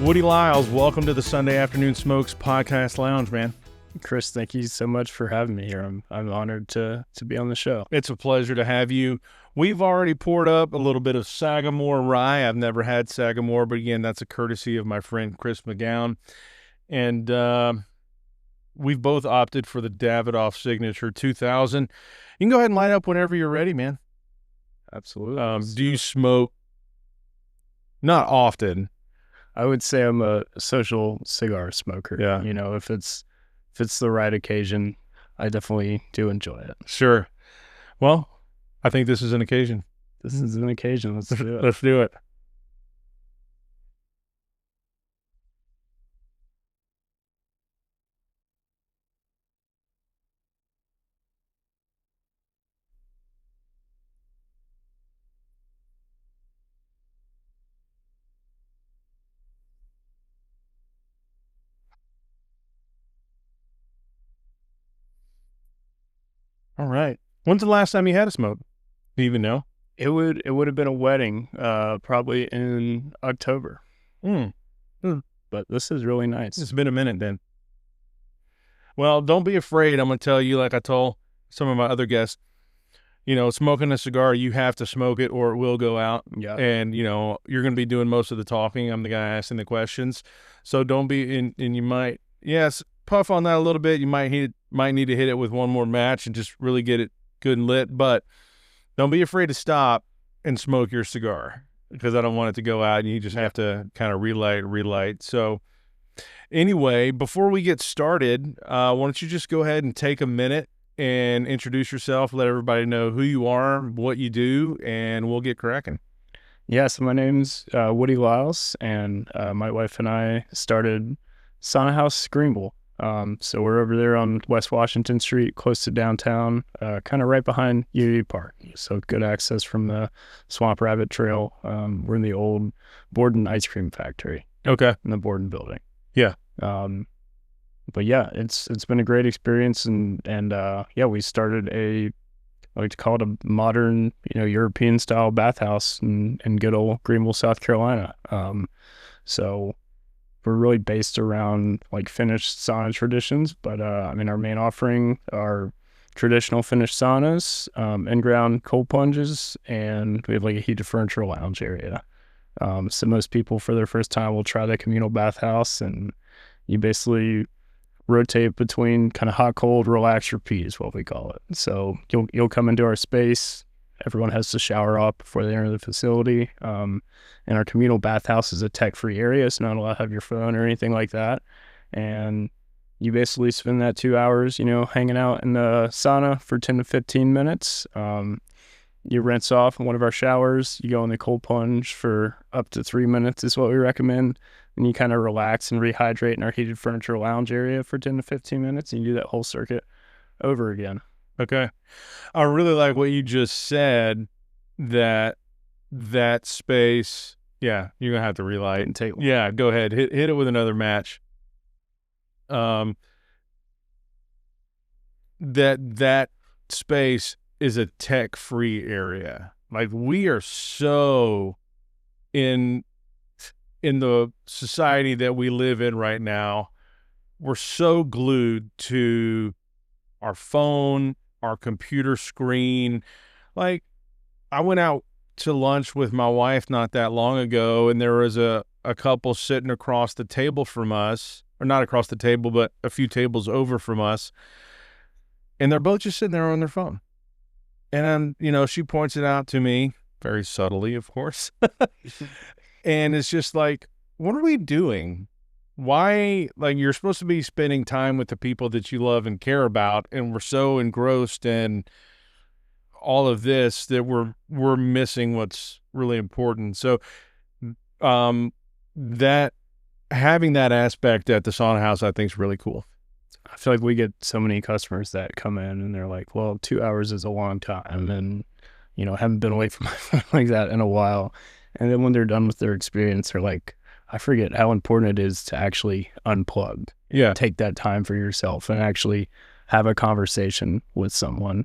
Woody Liles, welcome to the Sunday Afternoon Smokes Podcast Lounge, man. Chris, thank you so much for having me here. I'm honored to be on the show. It's a pleasure to have you. We've already poured up a little bit of Sagamore rye. I've never had Sagamore, but again, that's a courtesy of my friend Chris McGowan. And we've both opted for the Davidoff Signature 2000. You can go ahead and light up whenever you're ready, man. Absolutely. Do you smoke? Not often. I would say I'm a social cigar smoker. Yeah. You know, if it's the right occasion, I definitely do enjoy it. Sure. Well, I think this is an occasion. This is an occasion. Let's do it. Let's do it. All right. When's the last time you had a smoke? Do you even know? It would have been a wedding, probably in October. But this is really nice. It's been a minute then. Well, don't be afraid. I'm going to tell you, like I told some of my other guests, you know, smoking a cigar, you have to smoke it or it will go out. Yeah. And, you know, you're going to be doing most of the talking. I'm the guy asking the questions. So don't be, and you might, yes, puff on that a little bit. You might need to hit it with one more match and just really get it good and lit. But don't be afraid to stop and smoke your cigar, because I don't want it to go out and you just have to kind of relight. So anyway, before we get started, why don't you just go ahead and take a minute and introduce yourself, let everybody know who you are, what you do, and we'll get cracking. Yeah, so my name's Woody Liles, and my wife and I started Sauna House Greenville. So we're over there on West Washington Street, close to downtown, kind of right behind Unity Park. So good access from the Swamp Rabbit Trail. We're in the old Borden ice cream factory. Okay. In the Borden building. Yeah. But yeah, it's been a great experience, and yeah, we started I like to call it a modern, European style bathhouse in good old Greenville, South Carolina. So we're really based around like finished sauna traditions, but our main offering are traditional finished saunas, in-ground cold plunges, and we have like a heated furniture lounge area. So most people for their first time will try the communal bathhouse, and you basically rotate between kind of hot, cold, relax, repeat is what we call it. So you'll come into our space. Everyone has to shower up before they enter the facility. And our communal bathhouse is a tech-free area. It's not allowed to have your phone or anything like that. And you basically spend that 2 hours, hanging out in the sauna for 10 to 15 minutes. You rinse off in one of our showers. You go in the cold plunge for up to 3 minutes is what we recommend. And you kind of relax and rehydrate in our heated furniture lounge area for 10 to 15 minutes. And you do that whole circuit over again. Okay. I really like what you just said, that space. Yeah, you're going to have to relight and take. Yeah, go ahead. Hit it with another match. That space is a tech-free area. Like, we are so in the society that we live in right now, we're so glued to our phone, our computer screen. Like, I went out to lunch with my wife not that long ago, and there was a couple sitting across the table from us, or not across the table, but a few tables over from us, and they're both just sitting there on their phone. And, she points it out to me, very subtly, of course. And it's just like, what are we doing? Why, like, you're supposed to be spending time with the people that you love and care about, and we're so engrossed in all of this that we're missing what's really important. So, that having that aspect at the sauna house, I think, is really cool. I feel like we get so many customers that come in and they're like, well, 2 hours is a long time, and haven't been away from my phone like that in a while. And then when they're done with their experience, they're like, I forget how important it is to actually unplug. Yeah. Take that time for yourself and actually have a conversation with someone,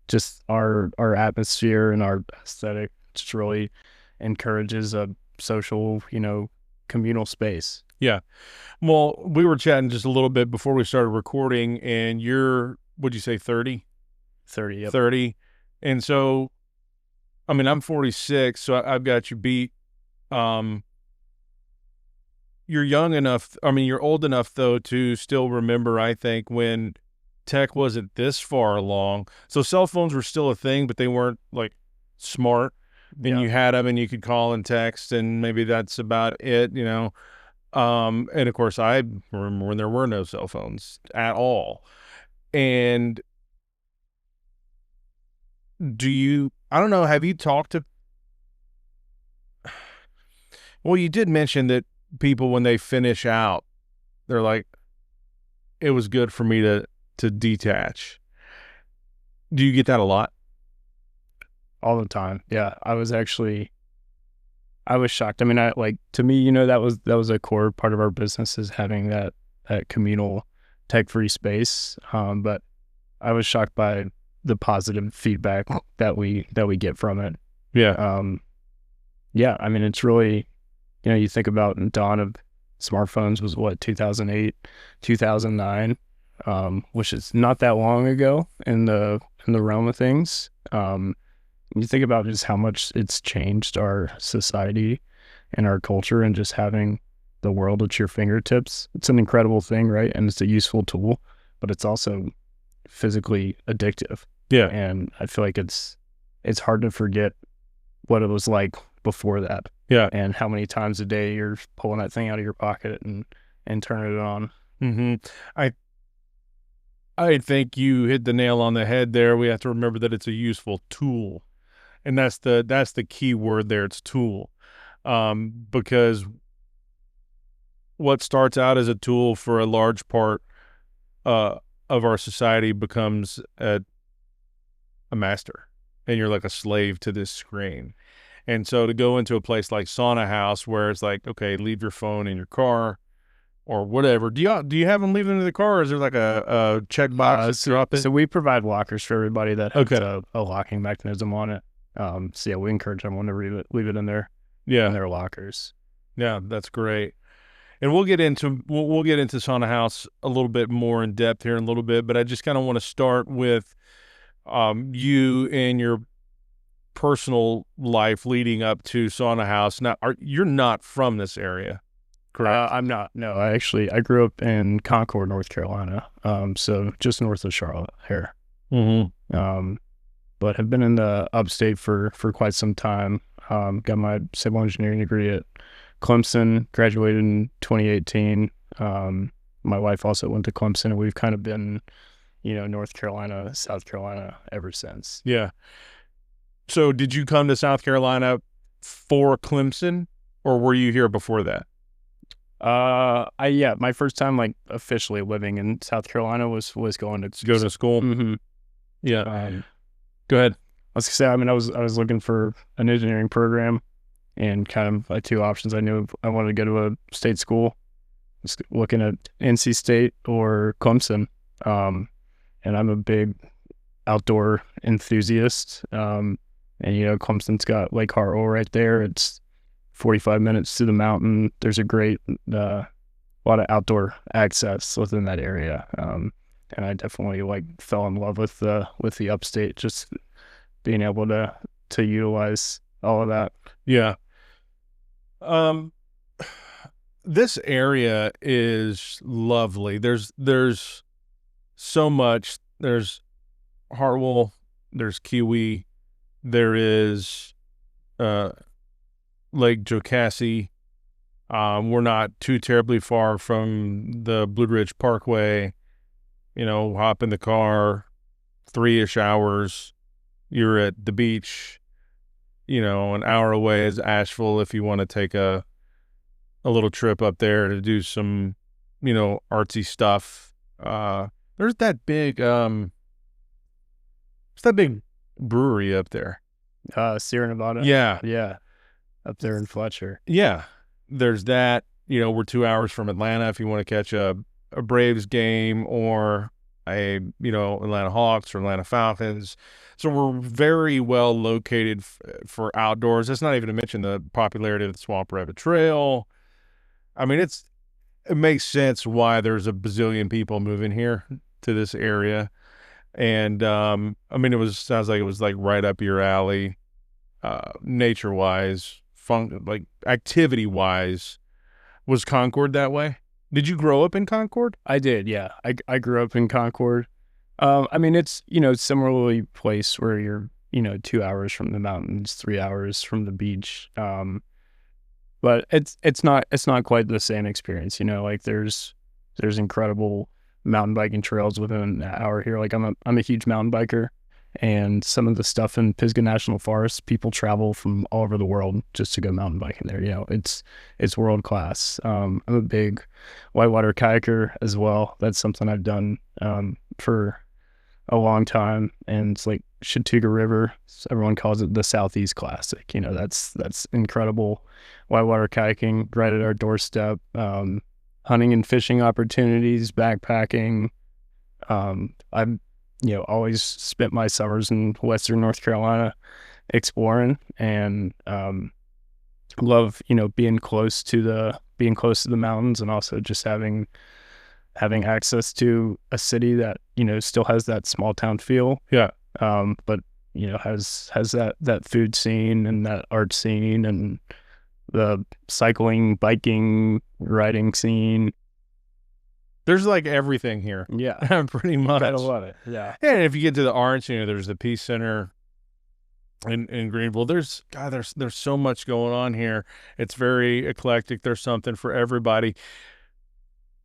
just our atmosphere and our aesthetic just really encourages a social, communal space. Yeah. Well, we were chatting just a little bit before we started recording, and would you say 30? 30, yep. 30. And so, I mean, I'm 46, so I've got you beat. You're young enough, you're old enough, though, to still remember, I think, when tech wasn't this far along. So cell phones were still a thing, but they weren't, like, smart. And you had them, and you could call and text, and maybe that's about it, And of course, I remember when there were no cell phones at all. And I don't know, have you talked to, well, you did mention that people, when they finish out, they're like, it was good for me to detach. Do you get that a lot? All the time. Yeah. I was shocked. I mean, to me, that was a core part of our business, is having that communal tech-free space. But I was shocked by the positive feedback that we get from it. Yeah. Yeah. I mean, it's really, you think about the dawn of smartphones was what, 2008, 2009, which is not that long ago in the realm of things. You think about just how much it's changed our society and our culture, and just having the world at your fingertips. It's an incredible thing, right? And it's a useful tool, but it's also physically addictive. Yeah. And I feel like it's hard to forget what it was like before that. Yeah. And how many times a day you're pulling that thing out of your pocket and turning it on. Mm-hmm. I think you hit the nail on the head there. We have to remember that it's a useful tool. And that's the key word there. It's tool. Because what starts out as a tool for a large part of our society becomes a master, and you're like a slave to this screen. And so to go into a place like Sauna House, where it's like, okay, leave your phone in your car or whatever. Do you have them leave them in the car, or is there like a check box to drop it? So we provide lockers for everybody that has a locking mechanism on it. So yeah, we encourage everyone to leave it in their lockers. Yeah, that's great. And we'll get into Sauna House a little bit more in depth here in a little bit, but I just kind of want to start with you and your personal life leading up to Sauna House. Now, you're not from this area, correct? I'm not. No, I grew up in Concord, North Carolina. So just north of Charlotte here. Mm-hmm. But have been in the upstate for quite some time. Got my civil engineering degree at Clemson, graduated in 2018. My wife also went to Clemson, and we've kind of been, North Carolina, South Carolina ever since. Yeah. So did you come to South Carolina for Clemson, or were you here before that? My first time like officially living in South Carolina was going to school. Mm-hmm. Yeah. Go ahead. I was gonna say, I mean, I was looking for an engineering program, and kind of like two options. I knew I wanted to go to a state school. Just looking at NC State or Clemson. And I'm a big outdoor enthusiast. And Clemson's got Lake Hartwell right there. It's 45 minutes to the mountain. There's a great lot of outdoor access within that area. And I definitely fell in love with the upstate, just being able to utilize all of that. Yeah. This area is lovely. There's so much. There's Hartwell, there's Kiwi, there is Lake Jocassee. We're not too terribly far from the Blue Ridge Parkway. Hop in the car, 3-ish hours, you're at the beach. An hour away is Asheville if you want to take a little trip up there to do some, artsy stuff. There's that big brewery up there. Sierra Nevada. Yeah. Yeah. Up there in Fletcher. Yeah. There's that. We're 2 hours from Atlanta if you want to catch a Braves game, or Atlanta Hawks or Atlanta Falcons. So we're very well located for outdoors. That's not even to mention the popularity of the Swamp Rabbit Trail. I mean, it makes sense why there's a bazillion people moving here to this area. And sounds like it was like right up your alley, nature wise, like activity wise. Was Concord that way? Did you grow up in Concord? I did, yeah. I grew up in Concord. It's, similarly place where you're, 2 hours from the mountains, 3 hours from the beach. But it's not quite the same experience, like there's incredible mountain biking trails within an hour here. Like I'm a huge mountain biker, and some of the stuff in Pisgah National Forest, people travel from all over the world just to go mountain biking there. It's world class. I'm a big whitewater kayaker as well. That's something I've done for a long time, and it's like Chattooga River. Everyone calls it the Southeast Classic. That's incredible whitewater kayaking right at our doorstep. Hunting and fishing opportunities, backpacking. I've always spent my summers in Western North Carolina exploring, and love being close to the mountains, and also just having access to a city that still has that small town feel. Yeah. But has that food scene and that art scene and the cycling, biking, riding scene. There's like everything here. Yeah. Pretty much. I love it. Yeah. And if you get to the arts, there's the Peace Center in Greenville. There's so much going on here. It's very eclectic. There's something for everybody.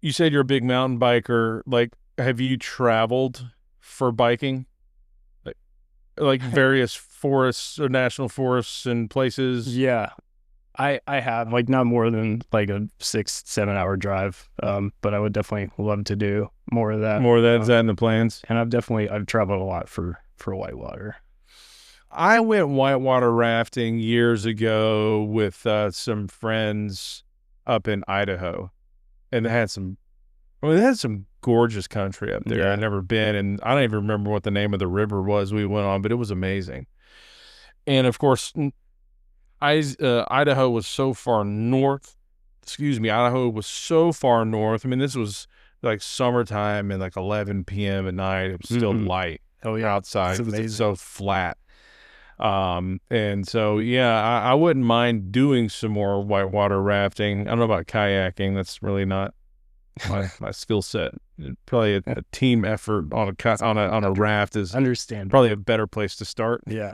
You said you're a big mountain biker. Like, have you traveled for biking? Like various forests or national forests and places? Yeah. I have, like, not more than like a 6-7 hour drive, but I would definitely love to do more of that. Is that in the plans? And I've traveled a lot for whitewater. I went whitewater rafting years ago with some friends up in Idaho, and they had some gorgeous country up there. Yeah. I'd never been, and I don't even remember what the name of the river was we went on, but it was amazing. And of course, Idaho was so far north. Idaho was so far north. I mean, this was like summertime and like 11 p.m. at night. It was still light outside. It's so flat. And so, yeah, I wouldn't mind doing some more whitewater rafting. I don't know about kayaking. That's really not my skill set. Probably a team effort on a raft is probably a better place to start. Yeah.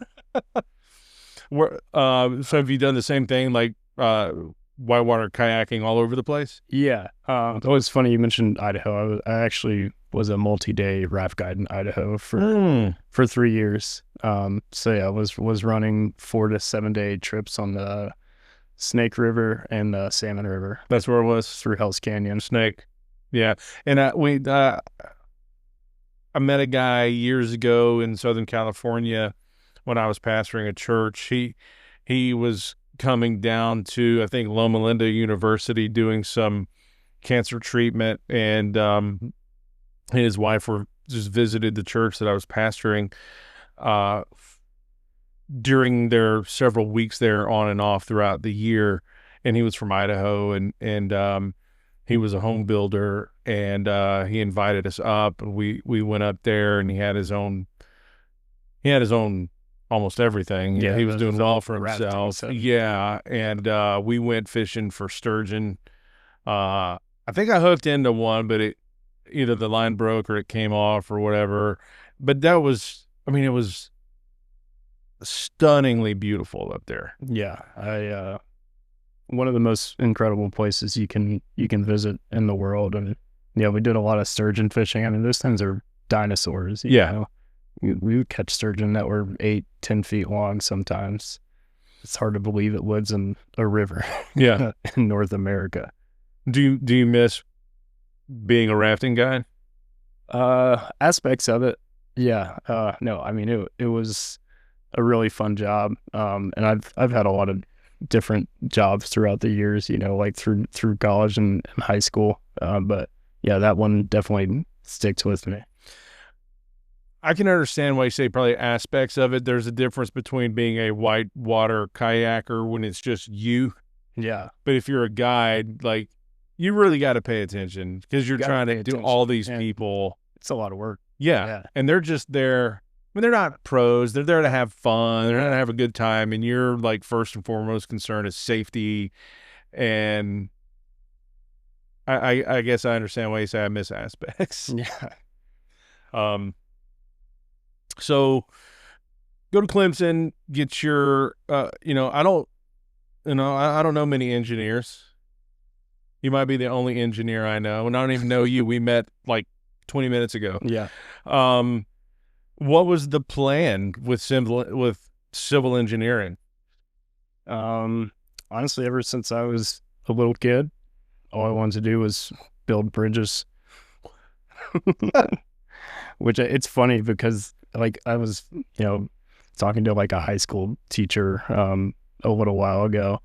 So have you done the same thing, like whitewater kayaking all over the place? Yeah. It was funny you mentioned Idaho. I actually was a multi-day raft guide in Idaho for 3 years. So yeah, I was running 4 to 7 day trips on the Snake River and the Salmon River. That's where it was, through Hell's Canyon. Snake. Yeah. And I met a guy years ago in Southern California when I was pastoring a church. He was coming down to, I think, Loma Linda University doing some cancer treatment, and his wife just visited the church that I was pastoring during their several weeks there on and off throughout the year. And he was from Idaho, and he was a home builder, and he invited us up, and we went up there, and he had his own almost everything. Yeah, he was doing well for himself. So. Yeah, and we went fishing for sturgeon. I think I hooked into one, but either the line broke or it came off or whatever. But it was stunningly beautiful up there. Yeah, one of the most incredible places you can visit in the world. And yeah, we did a lot of sturgeon fishing. I mean, those things are dinosaurs. You know? We would catch sturgeon that were 8-10 feet long sometimes. It's hard to believe it lives in a river. Yeah. In North America. Do you miss being a rafting guide? Aspects of it. Yeah. No, I mean, it was a really fun job. And I've had a lot of different jobs throughout the years, like through college and high school. But yeah, that one definitely sticks with me. I can understand why you say probably aspects of it. There's a difference between being a whitewater kayaker when it's just you. Yeah. But if you're a guide, like, you really got to pay attention because you're trying to do all these people. It's a lot of work. Yeah. And they're just there. I mean, they're not pros. They're there to have fun. They're not to have a good time. And you're like, first and foremost concerned is safety. And I guess I understand why you say I miss aspects. Yeah. So go to Clemson, get your, I don't know many engineers. You might be the only engineer I know, and I don't even know you. We met like 20 minutes ago. Yeah. What was the plan with civil engineering? Honestly, ever since I was a little kid, all I wanted to do was build bridges. Which it's funny because like I was, talking to like a high school teacher a little while ago,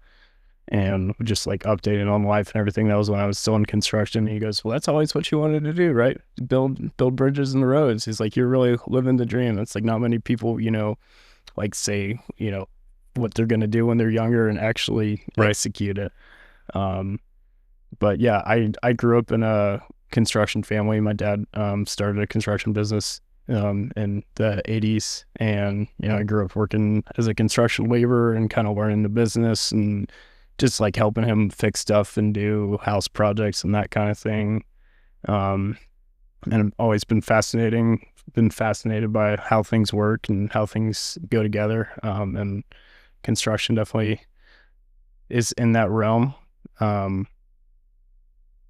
and just like updating on life and everything. That was when I was still in construction. And he goes, "Well, that's always what you wanted to do, right? Build bridges and the roads." He's like, "You're really living the dream." It's like not many people, like say, what they're gonna do when they're younger and actually execute it. But yeah, I grew up in a construction family. My dad started a construction business in the 80s, and I grew up working as a construction laborer and kind of learning the business and just like helping him fix stuff and do house projects and that kind of thing. And I've always been fascinated by how things work and how things go together. And construction definitely is in that realm.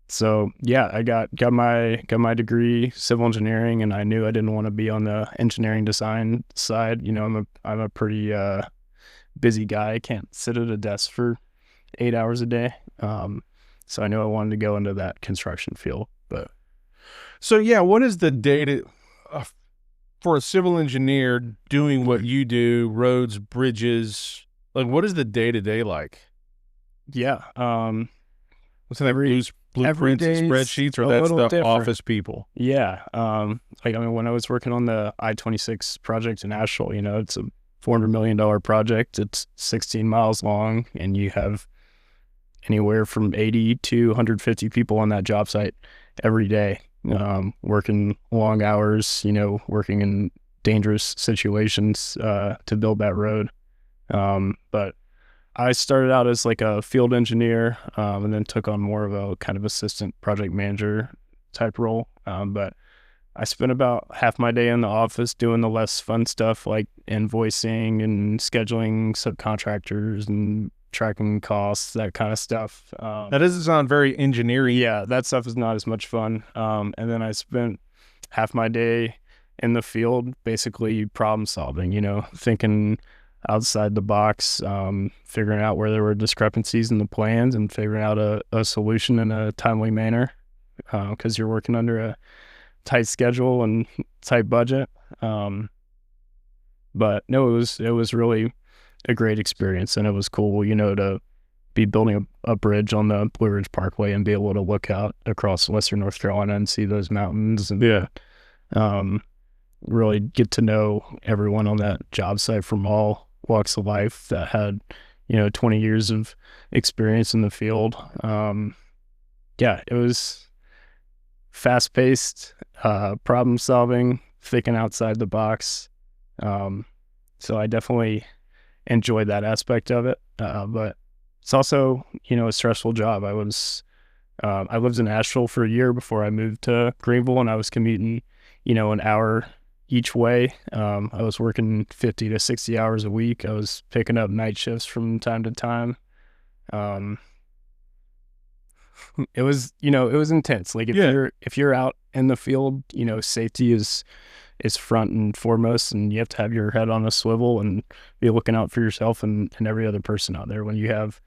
So yeah, I got my degree, civil engineering, and I knew I didn't want to be on the engineering design side. I'm a pretty busy guy. I can't sit at a desk for 8 hours a day. So I knew I wanted to go into that construction field. But so yeah, what is the data for a civil engineer doing what you do, roads, bridges? Like, what is the day-to-day like? Yeah. What's that blueprints and spreadsheets, or that stuff different. Office people? Yeah. When I was working on the I-26 project in Asheville, it's a $400 million project. It's 16 miles long, and you have anywhere from 80 to 150 people on that job site every day, working long hours, working in dangerous situations to build that road. But I started out as like a field engineer, and then took on more of a kind of assistant project manager type role. But I spent about half my day in the office doing the less fun stuff like invoicing and scheduling subcontractors and tracking costs, that kind of stuff. That doesn't sound very engineering. Yeah, that stuff is not as much fun. And then I spent half my day in the field basically problem solving, thinking outside the box, figuring out where there were discrepancies in the plans and figuring out a solution in a timely manner, because you're working under a tight schedule and tight budget. But no, it was really a great experience, and it was cool, to be building a bridge on the Blue Ridge Parkway and be able to look out across western North Carolina and see those mountains, and really get to know everyone on that job site from all walks of life that had 20 years of experience in the field. It was fast-paced, problem solving, thinking outside the box. So I definitely enjoyed that aspect of it, but it's also a stressful job. I lived in Asheville for a year before I moved to Greenville, and I was commuting an hour each way. I was working 50 to 60 hours a week. I was picking up night shifts from time to time. It was intense. Like if you're out in the field, safety is front and foremost, and you have to have your head on a swivel and be looking out for yourself and every other person out there. When you have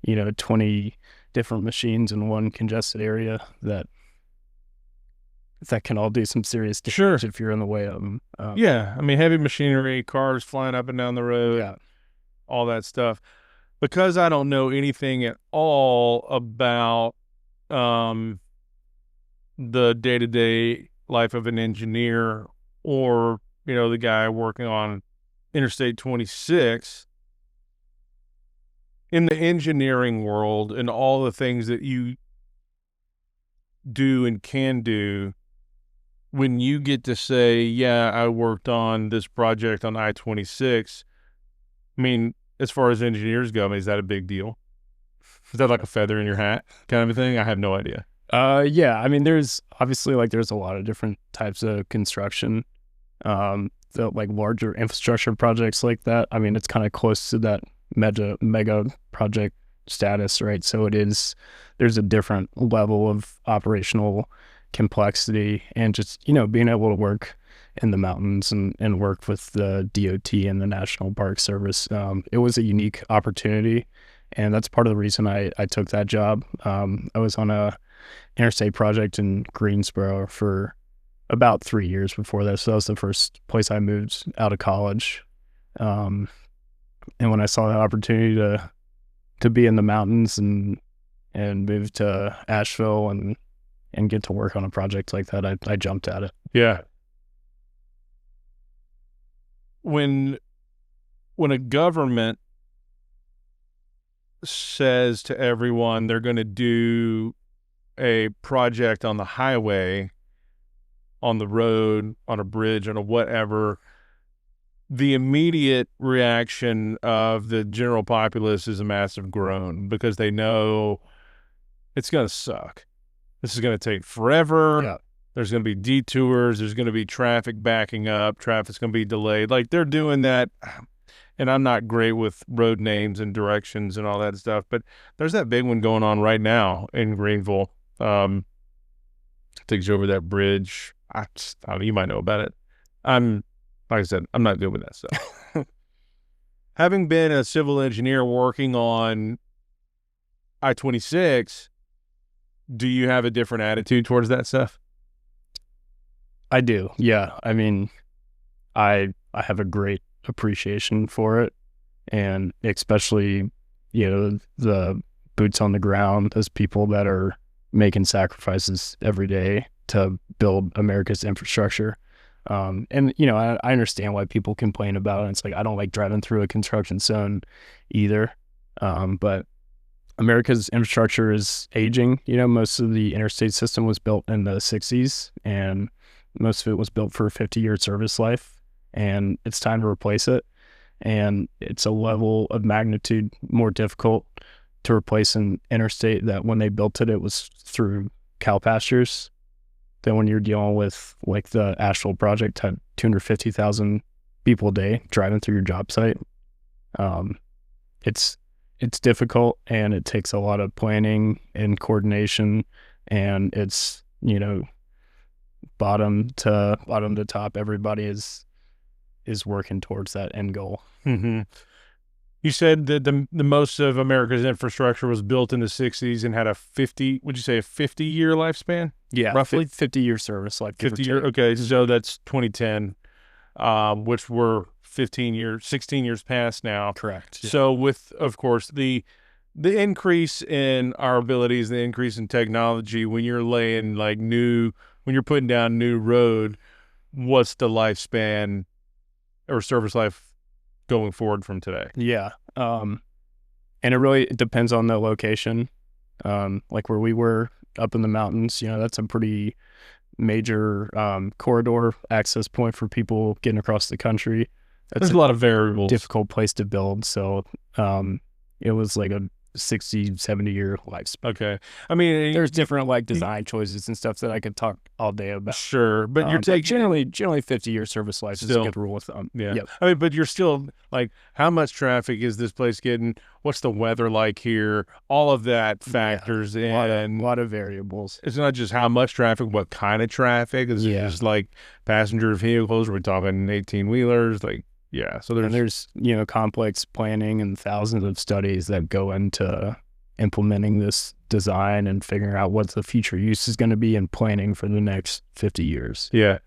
20 different machines in one congested area, that can all do some serious damage if you're in the way of them. I mean, heavy machinery, cars flying up and down the road, all that stuff. Because I don't know anything at all about the day-to-day life of an engineer or the guy working on Interstate 26, in the engineering world and all the things that you do and can do, when you get to say, yeah, I worked on this project on I-26, I mean, as far as engineers go, I mean, is that a big deal? Is that like a feather in your hat kind of a thing? I have no idea. Yeah, I mean, there's obviously there's a lot of different types of construction, the larger infrastructure projects like that. I mean, it's kind of close to that mega project status, right? So there's a different level of operational complexity, and just, being able to work in the mountains and work with the DOT and the National Park Service. It was a unique opportunity, and that's part of the reason I took that job. I was on a interstate project in Greensboro for about 3 years before that. So that was the first place I moved out of college. And when I saw that opportunity to be in the mountains and move to Asheville and get to work on a project like that, I jumped at it. Yeah. When a government says to everyone they're going to do a project on the highway, on the road, on a bridge, on a whatever, the immediate reaction of the general populace is a massive groan, because they know it's going to suck. This is going to take forever. Yeah. There's going to be detours. There's going to be traffic backing up. Traffic's going to be delayed. Like, they're doing that. And I'm not great with road names and directions and all that stuff, but there's that big one going on right now in Greenville. Takes you over that bridge. I don't know, you might know about it. Like I said, I'm not good with that stuff. Having been a civil engineer working on I-26, do you have a different attitude towards that stuff? I do. Yeah. I mean, I have a great appreciation for it, and especially, the boots on the ground, those people that are making sacrifices every day to build America's infrastructure. And I understand why people complain about it. It's like, I don't like driving through a construction zone either. But America's infrastructure is aging. Most of the interstate system was built in the 60s, and most of it was built for a 50-year service life, and it's time to replace it. And it's a level of magnitude more difficult to replace an interstate that when they built it, it was through cow pastures, than when you're dealing with the Asheville project had 250,000 people a day driving through your job site. It's difficult, and it takes a lot of planning and coordination, and it's, bottom to top, everybody is working towards that end goal. Mm-hmm. You said that the most of America's infrastructure was built in the 60s and had a 50-year lifespan? Yeah, roughly 50-year service life. 50 year. Okay, so that's 2010, which we're 16 years past now. Correct. Yeah. So with, of course, the increase in our abilities, the increase in technology, when you're laying when you're putting down new road, what's the lifespan or service life going forward from today? Yeah. And it really depends on the location. Like where we were up in the mountains, that's a pretty major corridor access point for people getting across the country. There's a lot of variables. Difficult place to build. So it was like a 60, 70-year lifespan. Okay. I mean, there's different design choices and stuff that I could talk all day about. Sure. But you're taking generally 50-year service life is a good rule of thumb. Yeah. Yep. I mean, but you're still how much traffic is this place getting? What's the weather like here? All of that factors in. A lot of variables. It's not just how much traffic, what kind of traffic. Is it just passenger vehicles? We're talking 18-wheelers, Yeah, so there's complex planning and thousands of studies that go into implementing this design and figuring out what the future use is going to be and planning for the next 50 years. Yeah.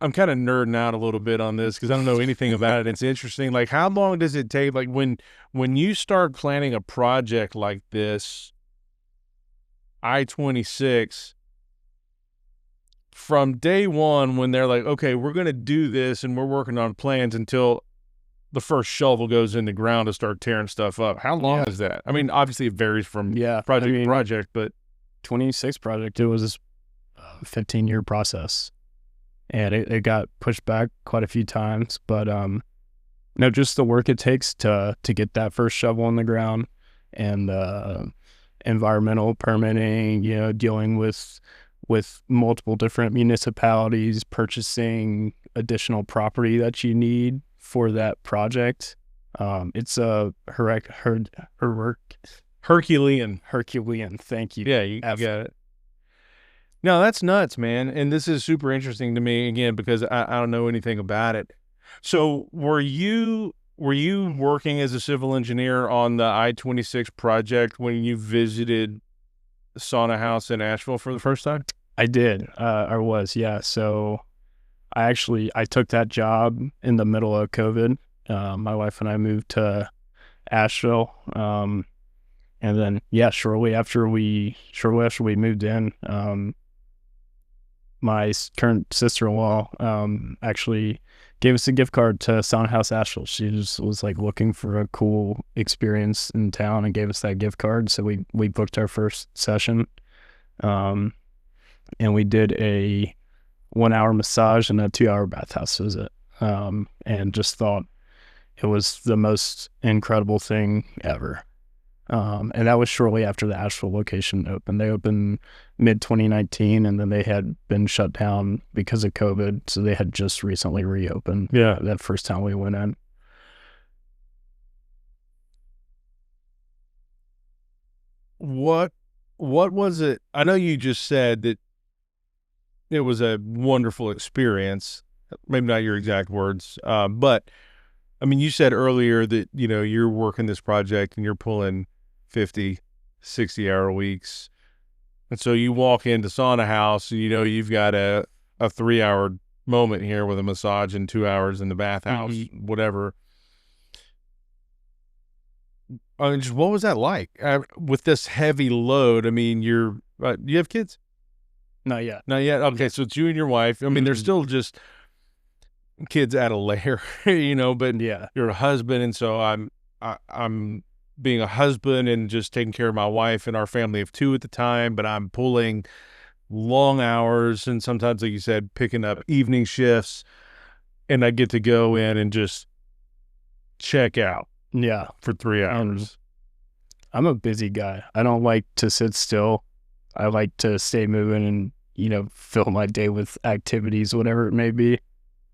I'm kind of nerding out a little bit on this because I don't know anything about it. It's interesting. How long does it take? When you start planning a project like this, I-26, from day one when they're like, okay, we're going to do this and we're working on plans until the first shovel goes in the ground to start tearing stuff up? How long is that? I mean, obviously it varies from project to project, but 26 project, it was a 15-year process, and it got pushed back quite a few times, but no, just the work it takes to get that first shovel in the ground, and environmental permitting, dealing with multiple different municipalities, purchasing additional property that you need for that project. It's a Herculean. Thank you. Yeah, you got it. No, that's nuts, man. And this is super interesting to me, again, because I don't know anything about it. So were you working as a civil engineer on the I-26 project when you visited Sauna House in Asheville for the first time? I did. I was, yeah. So I took that job in the middle of COVID. My wife and I moved to Asheville. And then, shortly after we moved in, my current sister-in-law actually gave us a gift card to Sauna House Asheville. She just was like looking for a cool experience in town and gave us that gift card. So we booked our first session, and we did a 1-hour massage and a 2-hour bathhouse visit, and just thought it was the most incredible thing ever. And that was shortly after the Asheville location opened. They opened mid-2019, and then they had been shut down because of COVID, so they had just recently reopened. Yeah, that first time we went in. What was it? I know you just said that it was a wonderful experience. Maybe not your exact words, but I mean, you said earlier that, you're working this project and you're pulling 50, 60-hour weeks. And so you walk into Sauna House, and, you've got a 3-hour moment here with a massage and 2 hours in the bathhouse, whatever. I mean, just what was that like with this heavy load? I mean, you have kids? Not yet. Not yet. Okay. So it's you and your wife. I mean, they're still just kids at a layer, but you're a husband. And so I'm being a husband and just taking care of my wife and our family of 2 at the time, but I'm pulling long hours and sometimes, like you said, picking up evening shifts, and I get to go in and just check out. Yeah. For 3 hours. I'm a busy guy. I don't like to sit still. I like to stay moving and, fill my day with activities, whatever it may be.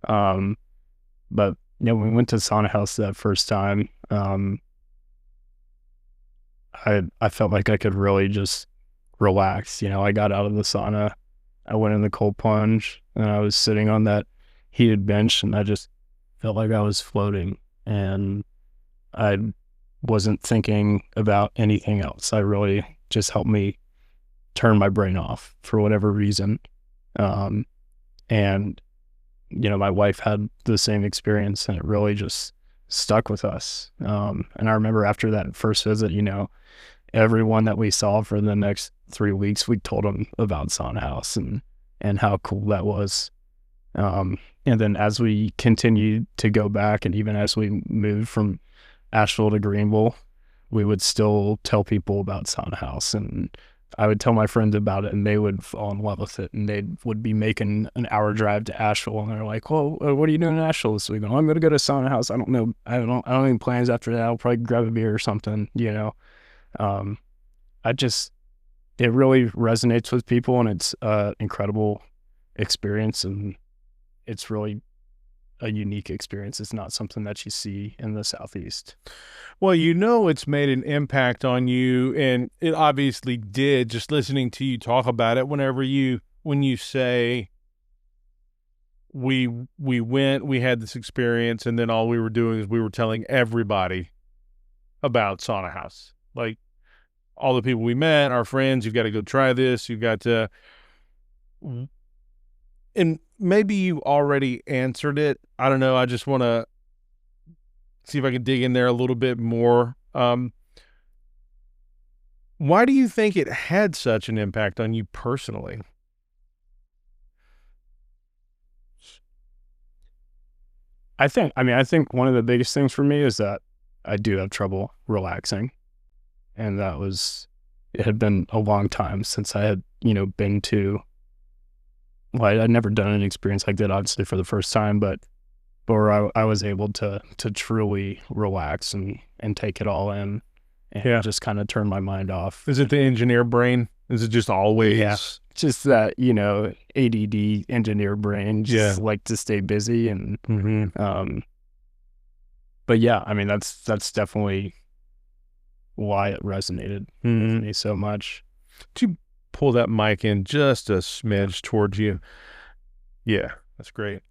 But when we went to Sauna House that first time, I felt like I could really just relax. I got out of the sauna, I went in the cold plunge, and I was sitting on that heated bench, and I just felt like I was floating, and I wasn't thinking about anything else. I really just helped me turn my brain off for whatever reason. And my wife had the same experience, and it really just stuck with us. And I remember after that first visit, everyone that we saw for the next 3 weeks, we told them about Sauna House and how cool that was. And then as we continued to go back, and even as we moved from Asheville to Greenville, we would still tell people about Sauna House, and I would tell my friends about it, and they would fall in love with it, and they would be making an hour drive to Asheville, and they're like, "Well, what are you doing in Asheville this week?" I'm going to go to Sauna House. I don't know. I don't have any plans after that. I'll probably grab a beer or something. It really resonates with people, and it's an incredible experience, and it's really a unique experience. It's not something that you see in the Southeast. Well, it's made an impact on you, and it obviously did, just listening to you talk about it. When you say we went, we had this experience, and then all we were doing is we were telling everybody about Sauna House. Like, all the people we met, our friends, you've got to go try this. You've got to, and maybe you already answered it. I don't know. I just want to see if I can dig in there a little bit more. Why do you think it had such an impact on you personally? I think one of the biggest things for me is that I do have trouble relaxing. And it had been a long time since I had, been to, well, I'd never done an experience like that, obviously for the first time, but where I was able to truly relax and take it all in and just kind of turn my mind off. Is it the engineer brain? Is it just always? Yeah. Just that, ADD engineer brain, just like to stay busy. And, but yeah, I mean, that's definitely why it resonated with me so much. Could you pull that mic in just a smidge towards you? Yeah, that's great.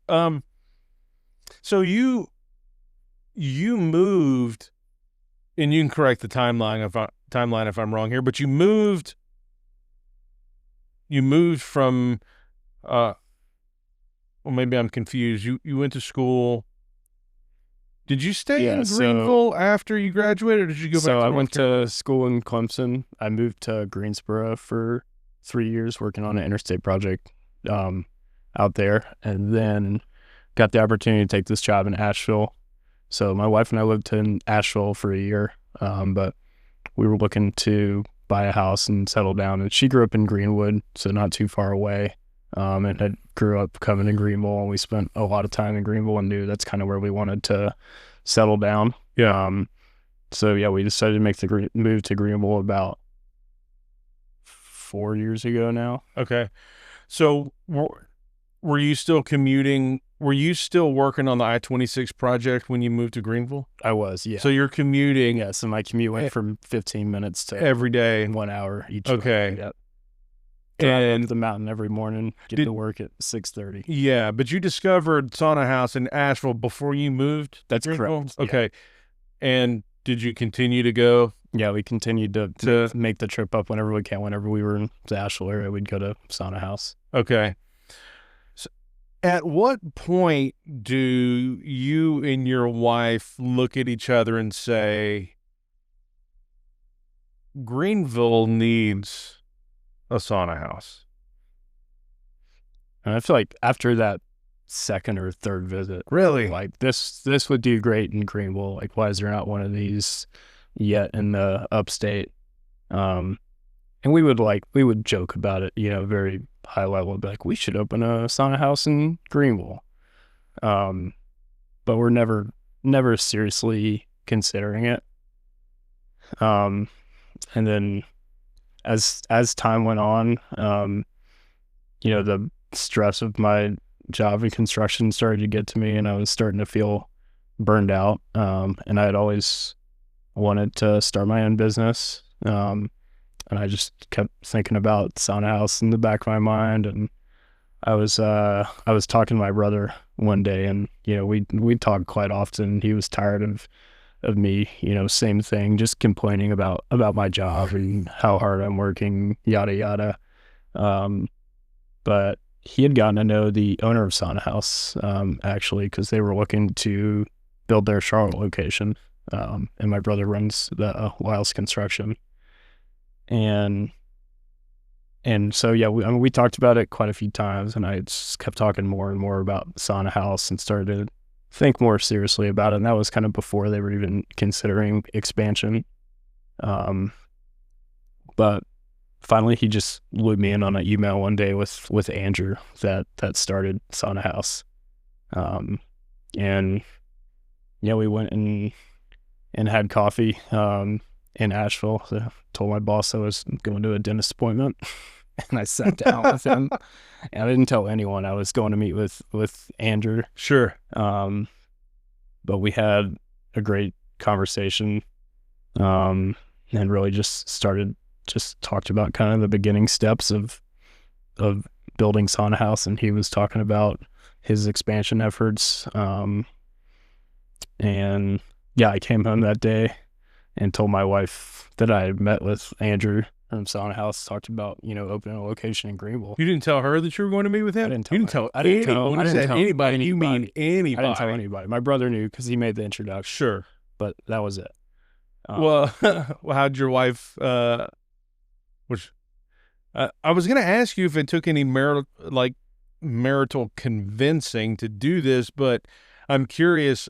So you moved, and you can correct the timeline if I'm wrong here, but you moved from well, maybe I'm confused. You went to school. Did you stay in Greenville after you graduated, or did you go back to I went to school in Clemson. I moved to Greensboro for 3 years working on an interstate project out there, and then got the opportunity to take this job in Asheville. So my wife and I lived in Asheville for a year, but we were looking to buy a house and settle down. And she grew up in Greenwood, so not too far away, and had grew up coming to Greenville, and we spent a lot of time in Greenville and knew that's kind of where we wanted to settle down. So yeah, we decided to make the move to Greenville about 4 years ago now. Okay. So were you still commuting? Were you still working on the I-26 project when you moved to Greenville? I was, yeah. So you're commuting. Yeah, so my commute went from 15 minutes to every day, 1 hour each. Okay. Yep. Drive up the mountain every morning, get to work at 6:30. Yeah, but you discovered Sauna House in Asheville before you moved? That's correct. Okay. Yeah. And did you continue to go? Yeah, we continued to make the trip up whenever we can. Whenever we were in the Asheville area, we'd go to Sauna House. Okay. So at what point do you and your wife look at each other and say, Greenville needs a sauna house? And I feel like after that second or third visit, really, like this would do great in Greenville. Like, why is there not one of these yet in the upstate? And we would joke about it, very high level, be like, we should open a sauna house in Greenville. But we're never seriously considering it. And then as time went on, the stress of my job in construction started to get to me, and I was starting to feel burned out. And I had always wanted to start my own business. And I just kept thinking about Sauna House in the back of my mind. And I was talking to my brother one day, and we talked quite often. He was tired of me, same thing, just complaining about my job and how hard I'm working, yada yada. But he had gotten to know the owner of Sauna House, actually, because they were looking to build their Charlotte location. And my brother runs the Liles Construction. And so, yeah, we talked about it quite a few times, and I just kept talking more and more about Sauna House and started to think more seriously about it. And that was kind of before they were even considering expansion. But finally, he just looped me in on an email one day with Andrew that started Sauna House. And yeah, we went and had coffee in Asheville. So I told my boss I was going to a dentist appointment, and I sat down with him. And I didn't tell anyone I was going to meet with Andrew. Sure. But we had a great conversation, and really just talked about kind of the beginning steps of building Sauna House. And he was talking about his expansion efforts. And yeah, I came home that day and told my wife that I had met with Andrew from Sauna House, talked about, opening a location in Greenville. You didn't tell her that you were going to meet with him? I didn't tell you didn't her. tell anyone. I didn't tell anybody. You mean anybody? I didn't tell anybody. My brother knew because he made the introduction. Sure. But that was it. Well, how'd your wife, I was going to ask you if it took any marital convincing to do this, but I'm curious,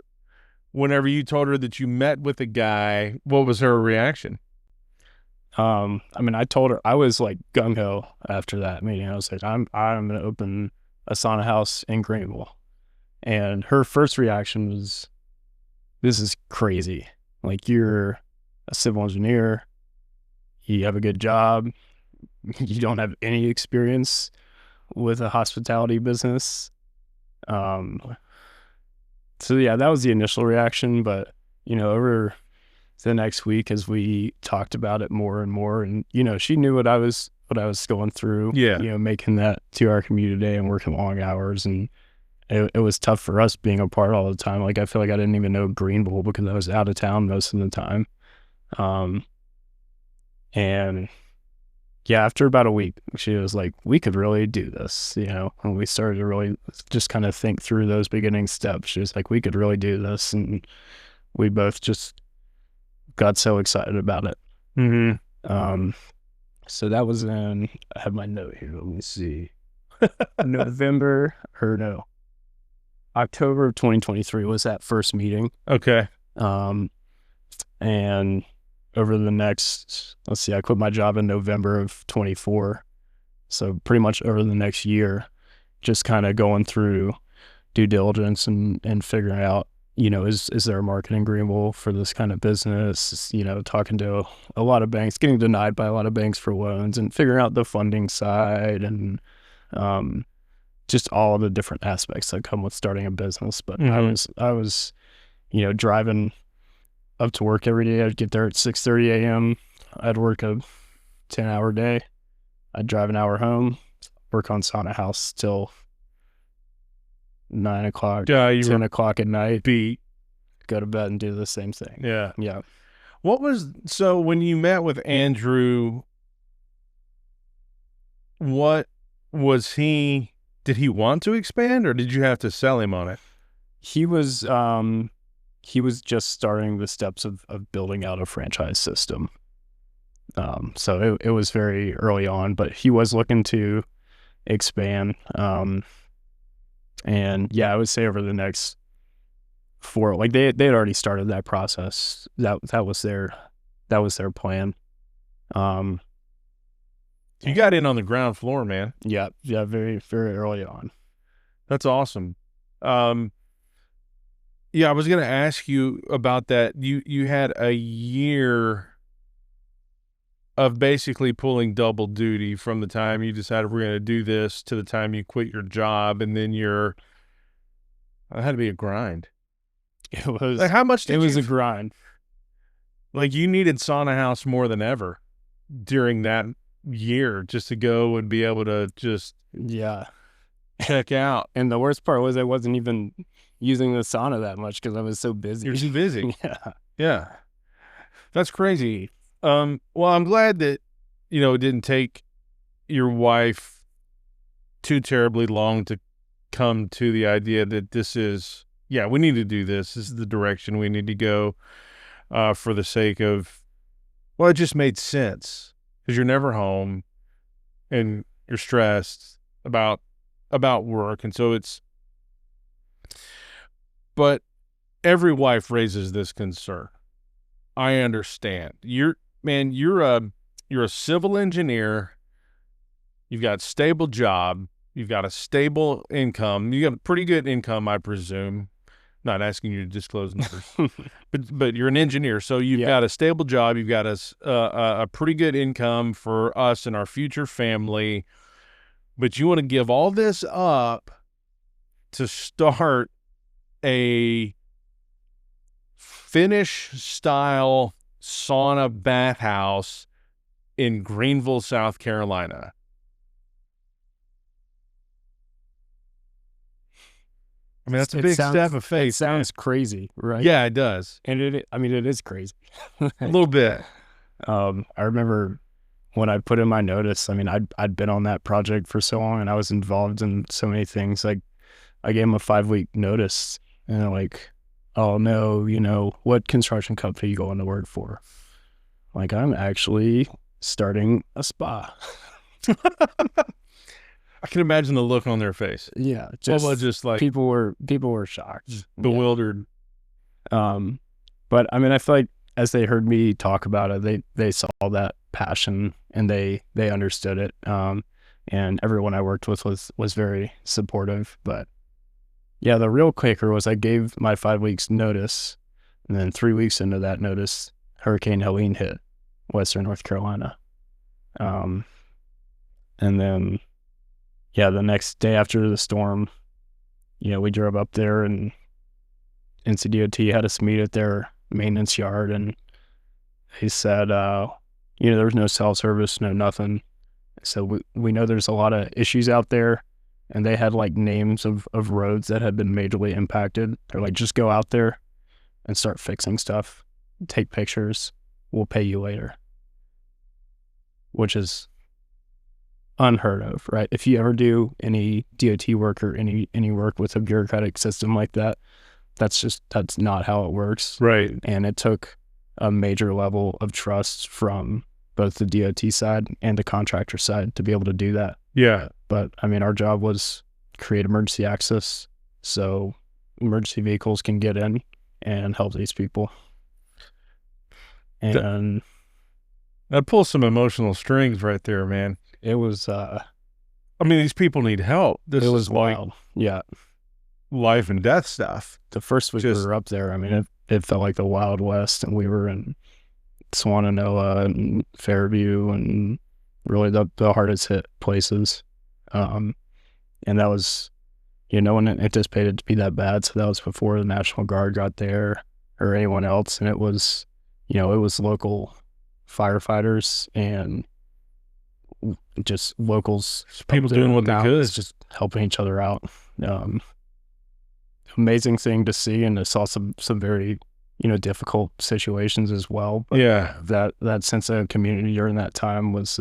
whenever you told her that you met with a guy, what was her reaction? I mean, I told her, I was like gung ho after that meeting. I was like, I'm going to open a sauna house in Greenville. And her first reaction was, this is crazy. Like, you're a civil engineer, you have a good job, you don't have any experience with a hospitality business. So yeah, that was the initial reaction. But, over the next week, as we talked about it more and more, and, she knew what I was going through, Yeah. making that 2-hour commute a day and working long hours. And it was tough for us being apart all the time. Like, I feel like I didn't even know Greenville because I was out of town most of the time. And yeah, after about a week, she was like, we could really do this, and we started to really just kind of think through those beginning steps. She was like, we could really do this. And we both just got so excited about it. Mm-hmm. So that was I have my note here. Let me see. October of 2023 was that first meeting. Okay. And over the next, I quit my job in November of 24. So pretty much over the next year, just kind of going through due diligence and figuring out, is there a market in Greenville for this kind of business? Talking to a lot of banks, getting denied by a lot of banks for loans, and figuring out the funding side, and just all of the different aspects that come with starting a business. But I was, driving up to work every day. I'd get there at 6:30 a.m. I'd work a 10-hour day. I'd drive an hour home, work on Sauna House till 9 o'clock, 10 o'clock at night, go to bed and do the same thing. Yeah. Yeah. So when you met with Andrew, what was did he want to expand, or did you have to sell him on it? He was just starting the steps of building out a franchise system. So it was very early on, but he was looking to expand. And yeah, I would say over the next 4, like they had already started that process. That was their plan. You got in on the ground floor, man. Yeah, very, very early on. That's awesome. Yeah, I was going to ask you about that. You had a year of basically pulling double duty from the time you decided we're going to do this to the time you quit your job, and then it had to be a grind. It was like, how much it was a grind. Like, you needed Sauna House more than ever during that year just to go and be able to just check out. And the worst part was I wasn't even using the sauna that much because I was so busy. You're so busy. Yeah. That's crazy. Well, I'm glad that, it didn't take your wife too terribly long to come to the idea that we need to do this. This is the direction we need to go, for the sake of, well, it just made sense because you're never home and you're stressed about work. And so but every wife raises this concern. I understand. You're a civil engineer. You've got a stable job. You've got a stable income. You got a pretty good income, I presume. Not asking you to disclose numbers, but you're an engineer, so you've got a stable job. You've got a pretty good income for us and our future family. But you want to give all this up to start a Finnish-style sauna bathhouse in Greenville, South Carolina. I mean, that's a big step of faith. It sounds crazy, right? Yeah, it does. And it is crazy. A little bit. I remember when I put in my notice, I mean, I'd been on that project for so long and I was involved in so many things. Like, I gave them a 5-week notice and they're like, oh no, what construction company you going to work for? Like, I'm actually starting a spa. I can imagine the look on their face. Yeah, Just like people were shocked, bewildered. But I mean, I feel like as they heard me talk about it, they saw that passion and they understood it. And everyone I worked with was very supportive. But yeah, the real kicker was I gave my 5 weeks notice, and then 3 weeks into that notice, Hurricane Helene hit Western North Carolina. And then, yeah, the next day after the storm, we drove up there and NCDOT had us meet at their maintenance yard, and he said, there was no cell service, no nothing. So we know there's a lot of issues out there, and they had like names of roads that had been majorly impacted. They're like, just go out there and start fixing stuff, take pictures, we'll pay you later, which is unheard of, right? If you ever do any DOT work or any work with a bureaucratic system like that, that's not how it works. Right. And it took a major level of trust from both the DOT side and the contractor side to be able to do that. Yeah. But I mean, our job was create emergency access so emergency vehicles can get in and help these people. And that pulls some emotional strings right there, man. It was, I mean, these people need help. This it was is like wild. Yeah. life and death stuff. The first week we were up there, I mean, it felt like the Wild West, and we were in Swannanoa and Fairview and really the hardest hit places. And that was, no one anticipated it to be that bad. So that was before the National Guard got there or anyone else. And it was, it was local firefighters and just locals. People doing what they could. Just helping each other out. Amazing thing to see, and I saw some very difficult situations as well. But yeah, that sense of community during that time was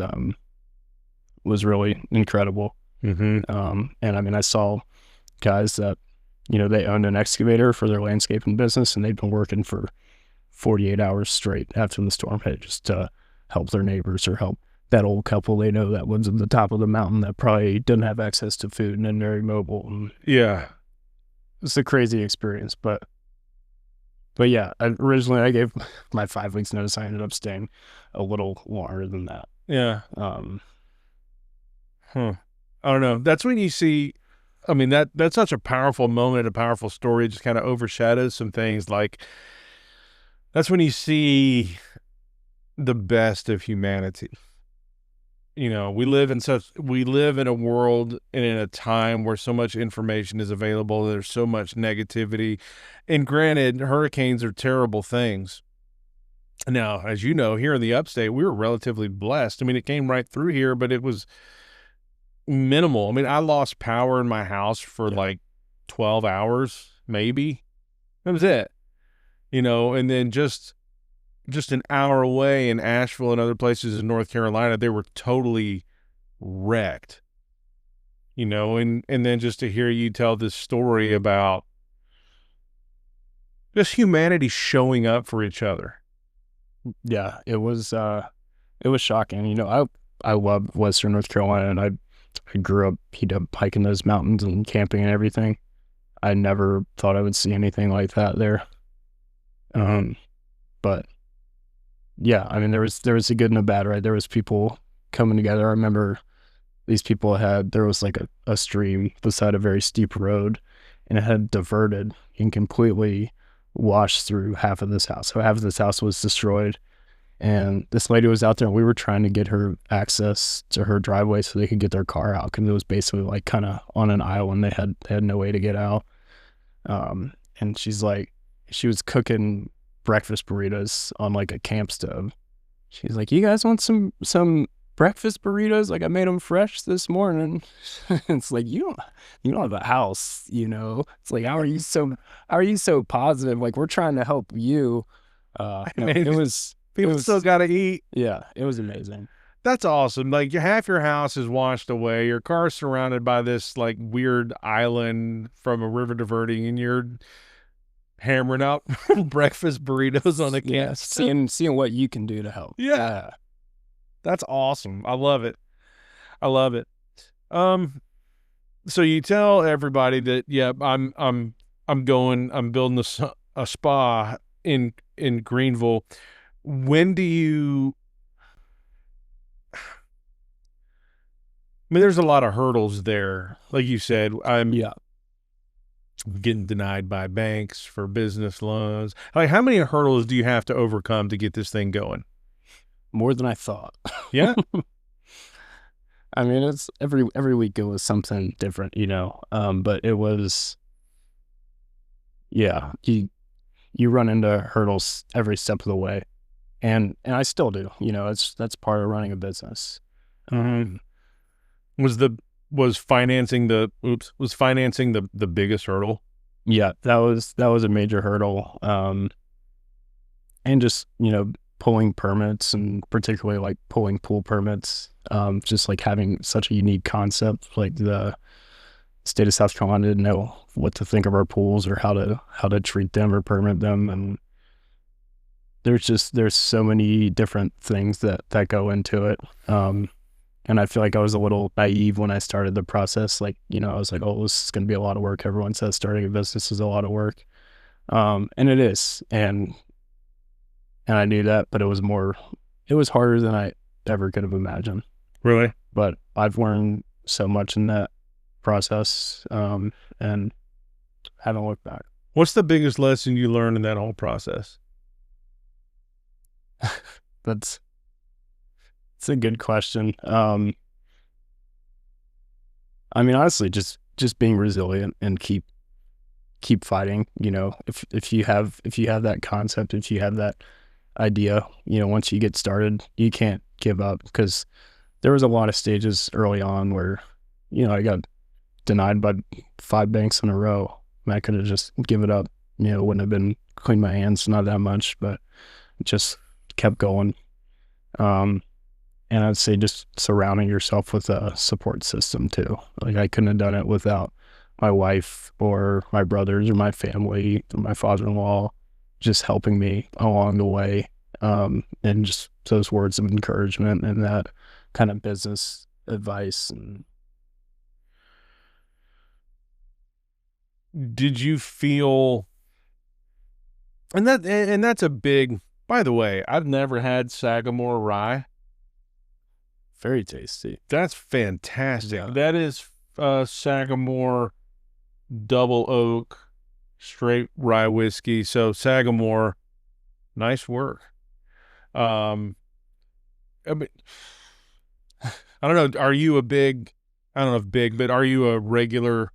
really incredible. Mm-hmm. And I mean, I saw guys that they owned an excavator for their landscaping business, and they'd been working for 48 hours straight after the storm hit just to help their neighbors or help that old couple they know that lives at the top of the mountain that probably didn't have access to food and very mobile. And yeah. It's a crazy experience, but yeah, originally I gave my 5 weeks notice. I ended up staying a little longer than that. Yeah. I don't know. That's when you see, I mean, that's such a powerful moment, a powerful story. It just kind of overshadows some things. Like, that's when you see the best of humanity. We live in a world and in a time where so much information is available. There's so much negativity. And granted, hurricanes are terrible things. Now, as you know, here in the upstate, we were relatively blessed. I mean, it came right through here, but it was minimal. I mean, I lost power in my house for like 12 hours, maybe. That was it. And then just an hour away in Asheville and other places in North Carolina, they were totally wrecked, and then just to hear you tell this story about just humanity showing up for each other. Yeah, it was shocking. I love Western North Carolina, and I grew up, hiking those mountains and camping and everything. I never thought I would see anything like that there. But yeah, I mean, there was a good and a bad, right? There was people coming together. I remember these people there was like a stream beside a very steep road, and it had diverted and completely washed through half of this house. So half of this house was destroyed, and this lady was out there, and we were trying to get her access to her driveway so they could get their car out, because it was basically like kind of on an island. They had no way to get out. And she was cooking breakfast burritos on like a camp stove. She's like, "You guys want some breakfast burritos? Like, I made them fresh this morning." It's like, you don't have a house, It's like, how are you so positive? Like, we're trying to help you. People still got to eat. Yeah, it was amazing. That's awesome. Like, half your house is washed away. Your car's surrounded by this like weird island from a river diverting, and you're hammering out breakfast burritos on a camp. Seeing what you can do to help. Yeah. That's awesome. I love it. So you tell everybody that, yeah, I'm building a spa in Greenville. When do you? I mean, there's a lot of hurdles there. Like you said, I'm Yeah. getting denied by banks for business loans. Like, how many hurdles do you have to overcome to get this thing going? More than I thought. Yeah. I mean, it's every week it was something different, but it was, yeah, you run into hurdles every step of the way, and I still do. That's part of running a business. Mm-hmm. Was financing the biggest hurdle? Yeah, that was a major hurdle. And just pulling permits, and particularly like pulling pool permits. Just like having such a unique concept, like the state of South Carolina didn't know what to think of our pools or how to treat them or permit them, and there's so many different things that go into it. And I feel like I was a little naive when I started the process. Like, I was like, oh, this is going to be a lot of work. Everyone says starting a business is a lot of work. And it is. And I knew that, but it was harder than I ever could have imagined. Really? But I've learned so much in that process, and haven't looked back. What's the biggest lesson you learned in that whole process? It's a good question. I mean, honestly, just being resilient and keep fighting. If you have that concept, if you have that idea, once you get started, you can't give up, because there was a lot of stages early on where, I got denied by 5 banks in a row. I could have just give it up. It wouldn't have been clean my hands, not that much, but just kept going. And I'd say just surrounding yourself with a support system too. Like, I couldn't have done it without my wife or my brothers or my family or my father-in-law just helping me along the way. And just those words of encouragement and that kind of business advice. And did you feel, and that's a big, by the way, I've never had Sagamore rye. very tasty. That's fantastic. Yeah. That is Sagamore double oak straight rye whiskey. So Sagamore, nice work. I mean, I don't know. Are you a big, I don't know if big, but are you a regular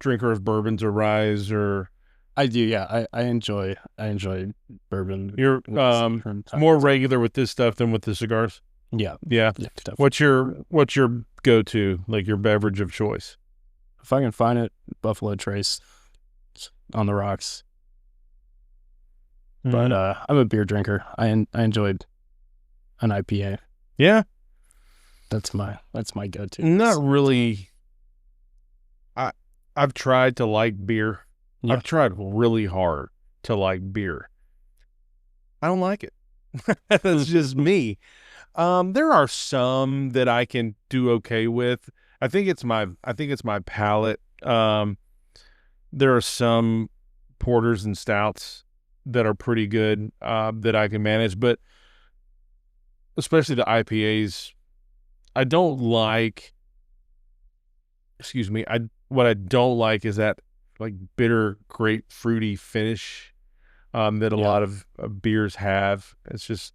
drinker of bourbons or ryes? Or I do, yeah. I enjoy bourbon. you're more regular with this stuff than with the cigars? Yeah. Yeah. Yeah, definitely. What's your go-to, like your beverage of choice? If I can find it, Buffalo Trace on the rocks. But I'm a beer drinker. I enjoyed an IPA. Yeah. That's my go-to. Not really. I've tried to like beer. Yeah. I've tried really hard to like beer. I don't like it. That's just me. There are some that I can do okay with. I think it's my palate. There are some porters and stouts that are pretty good, that I can manage, but especially the IPAs, I don't like. Excuse me. What I don't like is that like bitter, grapefruity finish that a lot of beers have. It's just,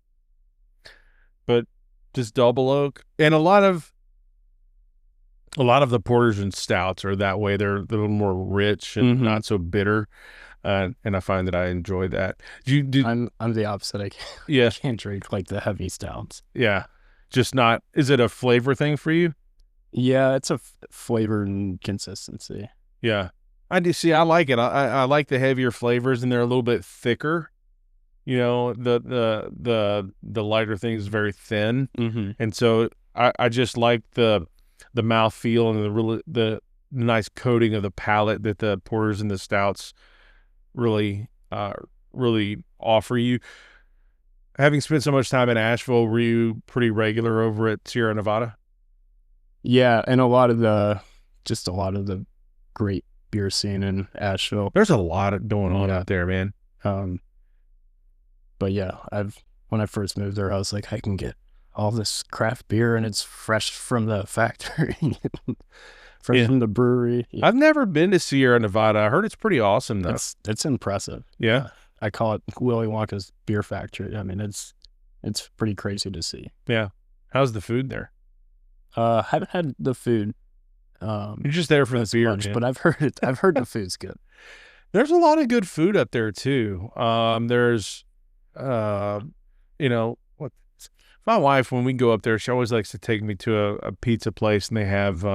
but just double oak, and a lot of the porters and stouts are that way. They're a little more rich and not so bitter, and I find that I enjoy that. I'm the opposite. I can't drink like the heavy stouts. Yeah, just not. Is it a flavor thing for you? Yeah, it's a flavor and consistency. Yeah, I do. See, I like it. I like the heavier flavors, and they're a little bit thicker. The lighter thing is very thin, and so I just like the mouthfeel and the nice coating of the palate that the porters and the stouts really offer you. Having spent so much time in Asheville, were you pretty regular over at Sierra Nevada? Yeah, and just a lot of the great beer scene in Asheville. There's a lot of going on Yeah. out there, man. But yeah, when I first moved there, I was like, I can get all this craft beer and it's fresh from the factory, fresh from the brewery. Yeah. I've never been to Sierra Nevada. I heard it's pretty awesome though. It's impressive. Yeah. I call it Willy Wonka's beer factory. I mean, it's pretty crazy to see. Yeah. How's the food there? Haven't had the food. You're just there for the beer, much, but I've heard the food's good. There's a lot of good food up there too. There's, you know, my wife, when we go up there, she always likes to take me to a pizza place, and they have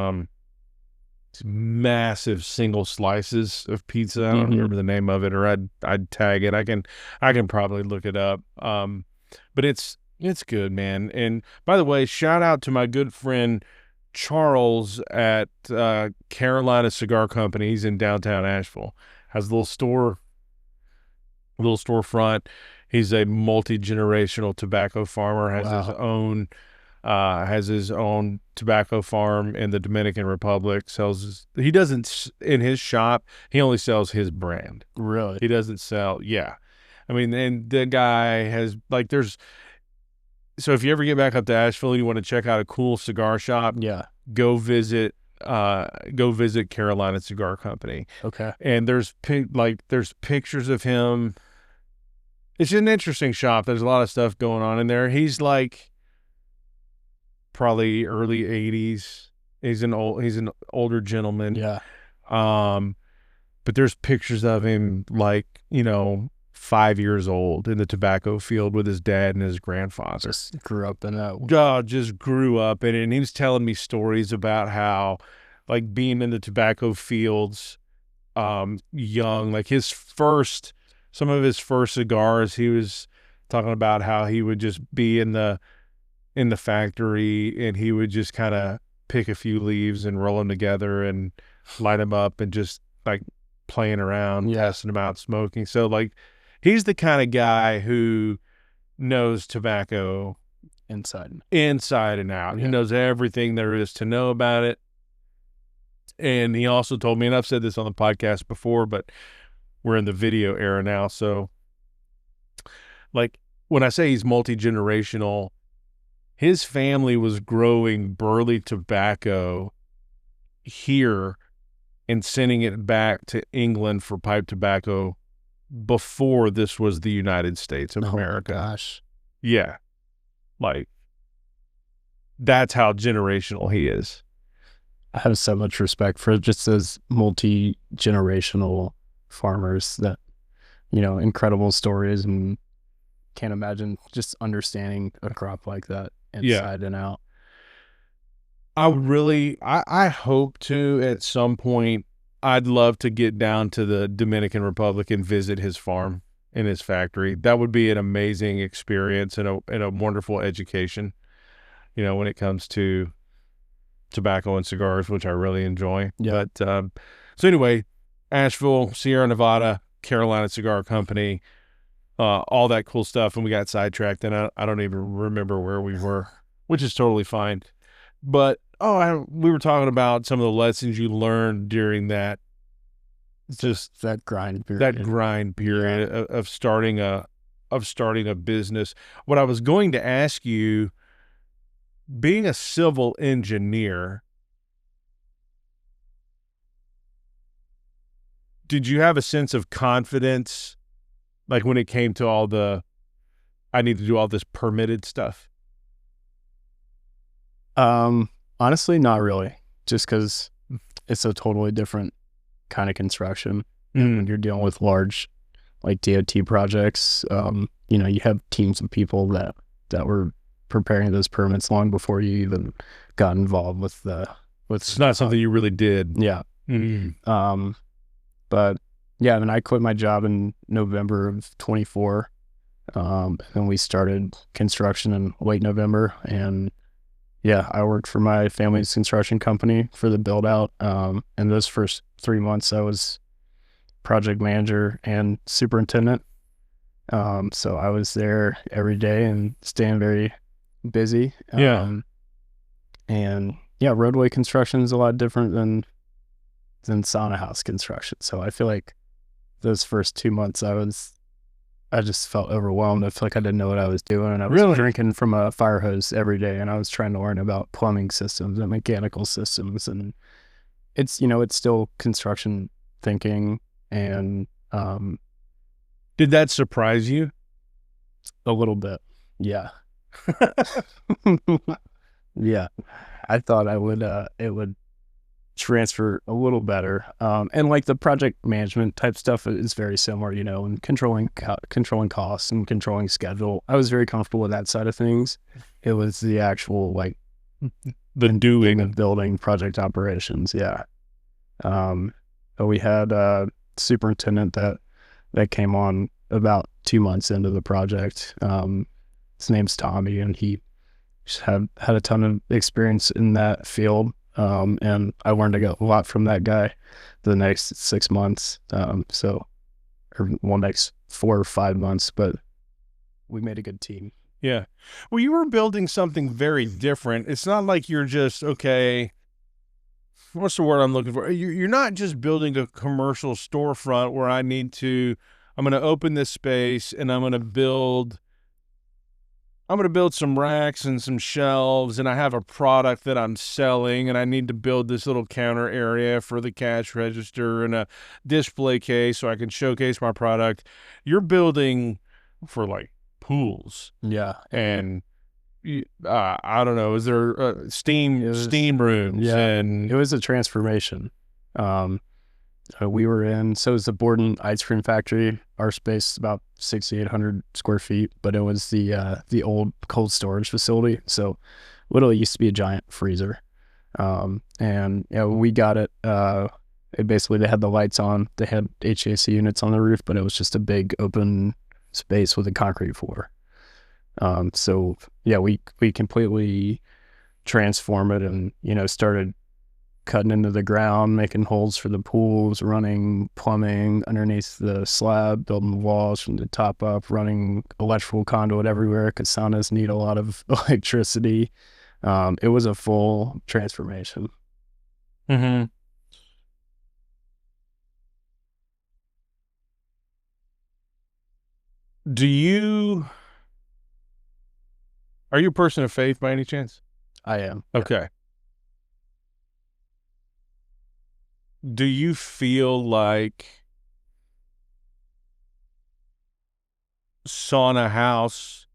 massive single slices of pizza. I don't remember the name of it, or I'd tag it. I can probably look it up. But it's good, man. And by the way, shout out to my good friend Charles at Carolina Cigar Company. He's in downtown Asheville. Has a little storefront. He's a multi-generational tobacco farmer. Has his own tobacco farm in the Dominican Republic. He doesn't, in his shop, he only sells his brand. Really? He doesn't sell. Yeah. I mean, and the guy has so if you ever get back up to Asheville and you want to check out a cool cigar shop, yeah, go visit Carolina Cigar Company. Okay. And there's pictures of him. It's an interesting shop. There's a lot of stuff going on in there. He's like probably early 80s. He's an older gentleman. Yeah. But there's pictures of him 5 years old in the tobacco field with his dad and his grandfather. Just grew up in that. God, just grew up in it. And he was telling me stories about how, being in the tobacco fields, young, some of his first cigars, he was talking about how he would just be in the factory and he would just kind of pick a few leaves and roll them together and light them up and just playing around, testing them out, smoking. So he's the kind of guy who knows tobacco inside and out. Yeah. He knows everything there is to know about it. And he also told me, and I've said this on the podcast before, but we're in the video era now. So when I say he's multi-generational, his family was growing burley tobacco here and sending it back to England for pipe tobacco before this was the United States of America. Gosh. Yeah. That's how generational he is. I have so much respect for just those multi-generational farmers that, incredible stories, and can't imagine just understanding a crop like that inside and out. I hope to at some point. I'd love to get down to the Dominican Republic and visit his farm and his factory. That would be an amazing experience and a wonderful education, when it comes to tobacco and cigars, which I really enjoy. Yeah. But so anyway, Asheville, Sierra Nevada, Carolina Cigar Company, all that cool stuff. And we got sidetracked, and I don't even remember where we were, which is totally fine. But we were talking about some of the lessons you learned during that grind period. That grind period of starting a business. What I was going to ask you, being a civil engineer, did you have a sense of confidence, when it came to I need to do all this permitted stuff? Honestly, not really. Just because it's a totally different kind of construction. When you're dealing with large, DOT projects, you have teams of people that were preparing those permits long before you even got involved with it's not something you really did. Yeah. Mm-hmm. But yeah, then I quit my job in November of 24. And we started construction in late November, and I worked for my family's construction company for the build out. And those first 3 months I was project manager and superintendent. So I was there every day and staying very busy. And yeah, roadway construction is a lot different than sauna house construction. So I feel like those first 2 months I just felt overwhelmed. I feel like I didn't know what I was doing. And I was drinking from a fire hose every day, and I was trying to learn about plumbing systems and mechanical systems. And it's, it's still construction thinking. And Did that surprise you? a little bit. Yeah. Yeah. I thought it would transfer a little better. And like the project management type stuff is very similar, and controlling costs and controlling schedule. I was very comfortable with that side of things. It was the actual, like, The doing of building project operations. Yeah. But we had a superintendent that came on about 2 months into the project. His name's Tommy, and he just had a ton of experience in that field. And I learned a lot from that guy the next 6 months. Next 4 or 5 months, but we made a good team. Yeah. Well, you were building something very different. It's not like you're just, okay, what's the word I'm looking for? You're not just building a commercial storefront where I'm going to open this space and I'm going to build some racks and some shelves, and I have a product that I'm selling, and I need to build this little counter area for the cash register and a display case so I can showcase my product. You're building for like pools. Yeah. And I don't know, is there steam rooms? Yeah. And it was a transformation. We were in, so it was the Borden ice cream factory. Our space is about 6,800 square feet, but it was the old cold storage facility. So literally used to be a giant freezer. And we got it. They had the lights on. They had HVAC units on the roof, but it was just a big open space with a concrete floor. We completely transformed it and, started cutting into the ground, making holes for the pools, running plumbing underneath the slab, building walls from the top up, running electrical conduit everywhere because saunas need a lot of electricity. It was a full transformation. Mm-hmm. Are you a person of faith by any chance? I am. Okay. Do you feel like Sauna House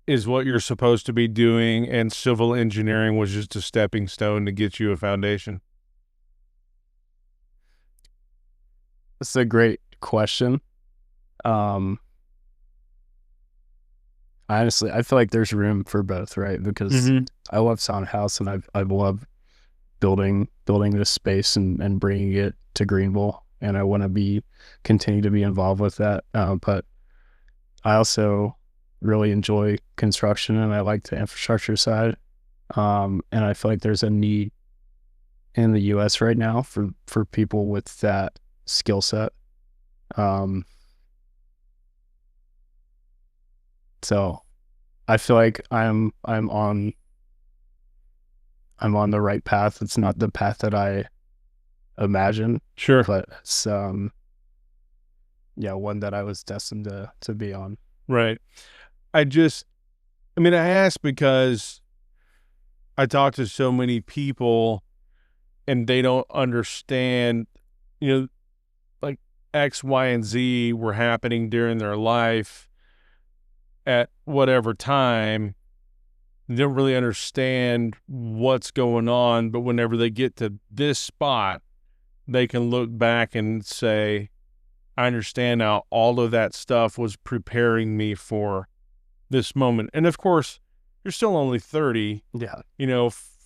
is what you're supposed to be doing and civil engineering was just a stepping stone to get you a foundation? That's a great question. Honestly, I feel like there's room for both, right? Because I love Sauna House and I love building this space and bringing it to Greenville, and I want to continue to be involved with that. But I also really enjoy construction and I like the infrastructure side. And I feel like there's a need in the U.S. right now for people with that skill set. So I feel like I'm on the right path. It's not the path that I imagined. Sure. But it's one that I was destined to be on. Right. I ask because I talk to so many people and they don't understand, like X, Y, and Z were happening during their life at whatever time. They don't really understand what's going on, but whenever they get to this spot, they can look back and say, I understand now all of that stuff was preparing me for this moment. And of course, you're still only 30. Yeah.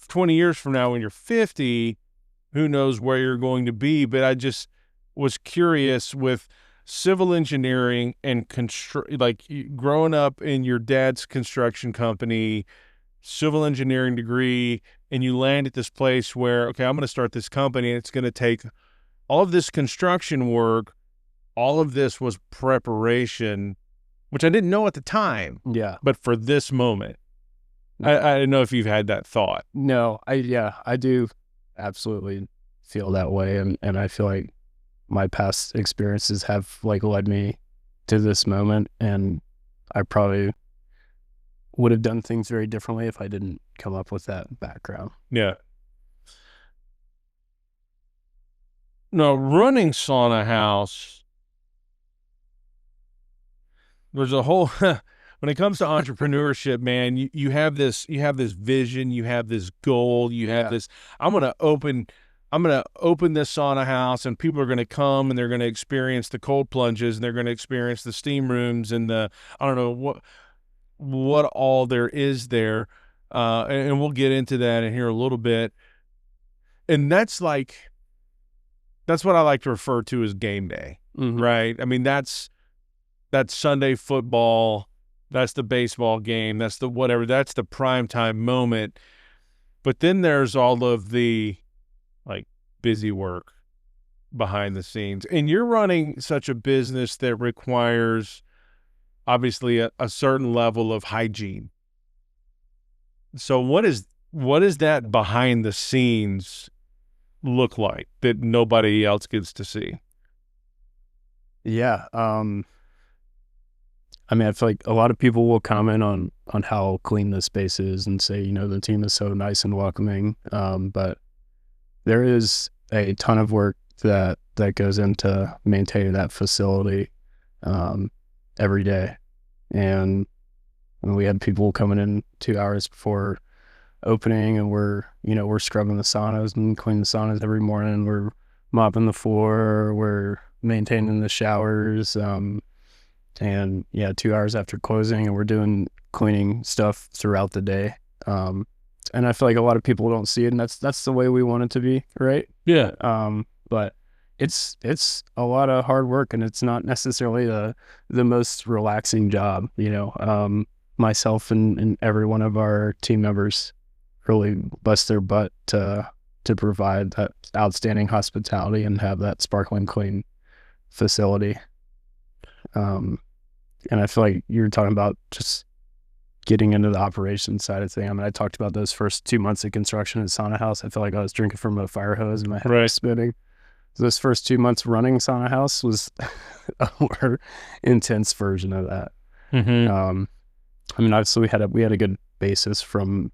20 years from now when you're 50, who knows where you're going to be. But I just was curious with civil engineering and growing up in your dad's construction company, civil engineering degree, and you land at this place where, okay, I'm going to start this company and it's going to take all of this construction work. All of this was preparation, which I didn't know at the time. Yeah. But for this moment, I don't know if you've had that thought. No, I do absolutely feel that way, and I feel like my past experiences have like led me to this moment, and I probably would have done things very differently if I didn't come up with that background. Yeah. No, running Sauna House, there's a whole when it comes to entrepreneurship, man, you have this vision, you have this goal, you have this, I'm gonna open this sauna house, and people are gonna come and they're gonna experience the cold plunges, and they're gonna experience the steam rooms and the, I don't know what all there is there. And we'll get into that in here a little bit. And that's what I like to refer to as game day, right? I mean, that's Sunday football, that's the baseball game, that's the whatever, that's the primetime moment. But then there's all of the like busy work behind the scenes. And you're running such a business that requires obviously a certain level of hygiene. So what is that behind the scenes look like that nobody else gets to see? Yeah. I mean, I feel like a lot of people will comment on how clean the space is and say, the team is so nice and welcoming. But there is a ton of work that goes into maintaining that facility every day. And we had people coming in 2 hours before opening, and we're scrubbing the saunas and cleaning the saunas every morning. We're mopping the floor, we're maintaining the showers, and 2 hours after closing, and we're doing cleaning stuff throughout the day. And I feel like a lot of people don't see it, and that's the way we want it to be, right? Yeah. But it's a lot of hard work, and it's not necessarily the most relaxing job. Myself and every one of our team members really bust their butt to provide that outstanding hospitality and have that sparkling clean facility. And I feel like you're talking about just getting into the operations side of things. I mean, I talked about those first 2 months of construction at Sauna House. I feel like I was drinking from a fire hose and my head was spinning. Those first 2 months running Sauna House was a more intense version of that. Mm-hmm. I mean, obviously we had a good basis from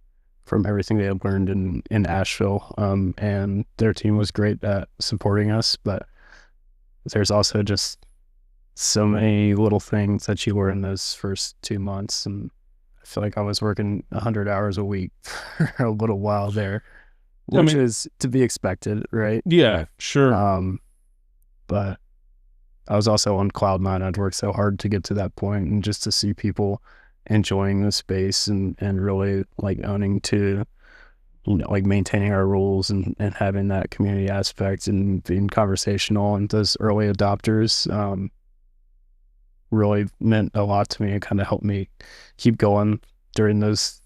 everything they had learned in Asheville, and their team was great at supporting us. But there's also just so many little things that you learn in those first 2 months, and I feel like I was working 100 hours a week for a little while there, which is to be expected, right? Yeah, sure. But I was also on cloud nine. I'd worked so hard to get to that point, and just to see people enjoying the space and really like owning to, like maintaining our rules and having that community aspect and being conversational, and those early adopters really meant a lot to me and kind of helped me keep going during those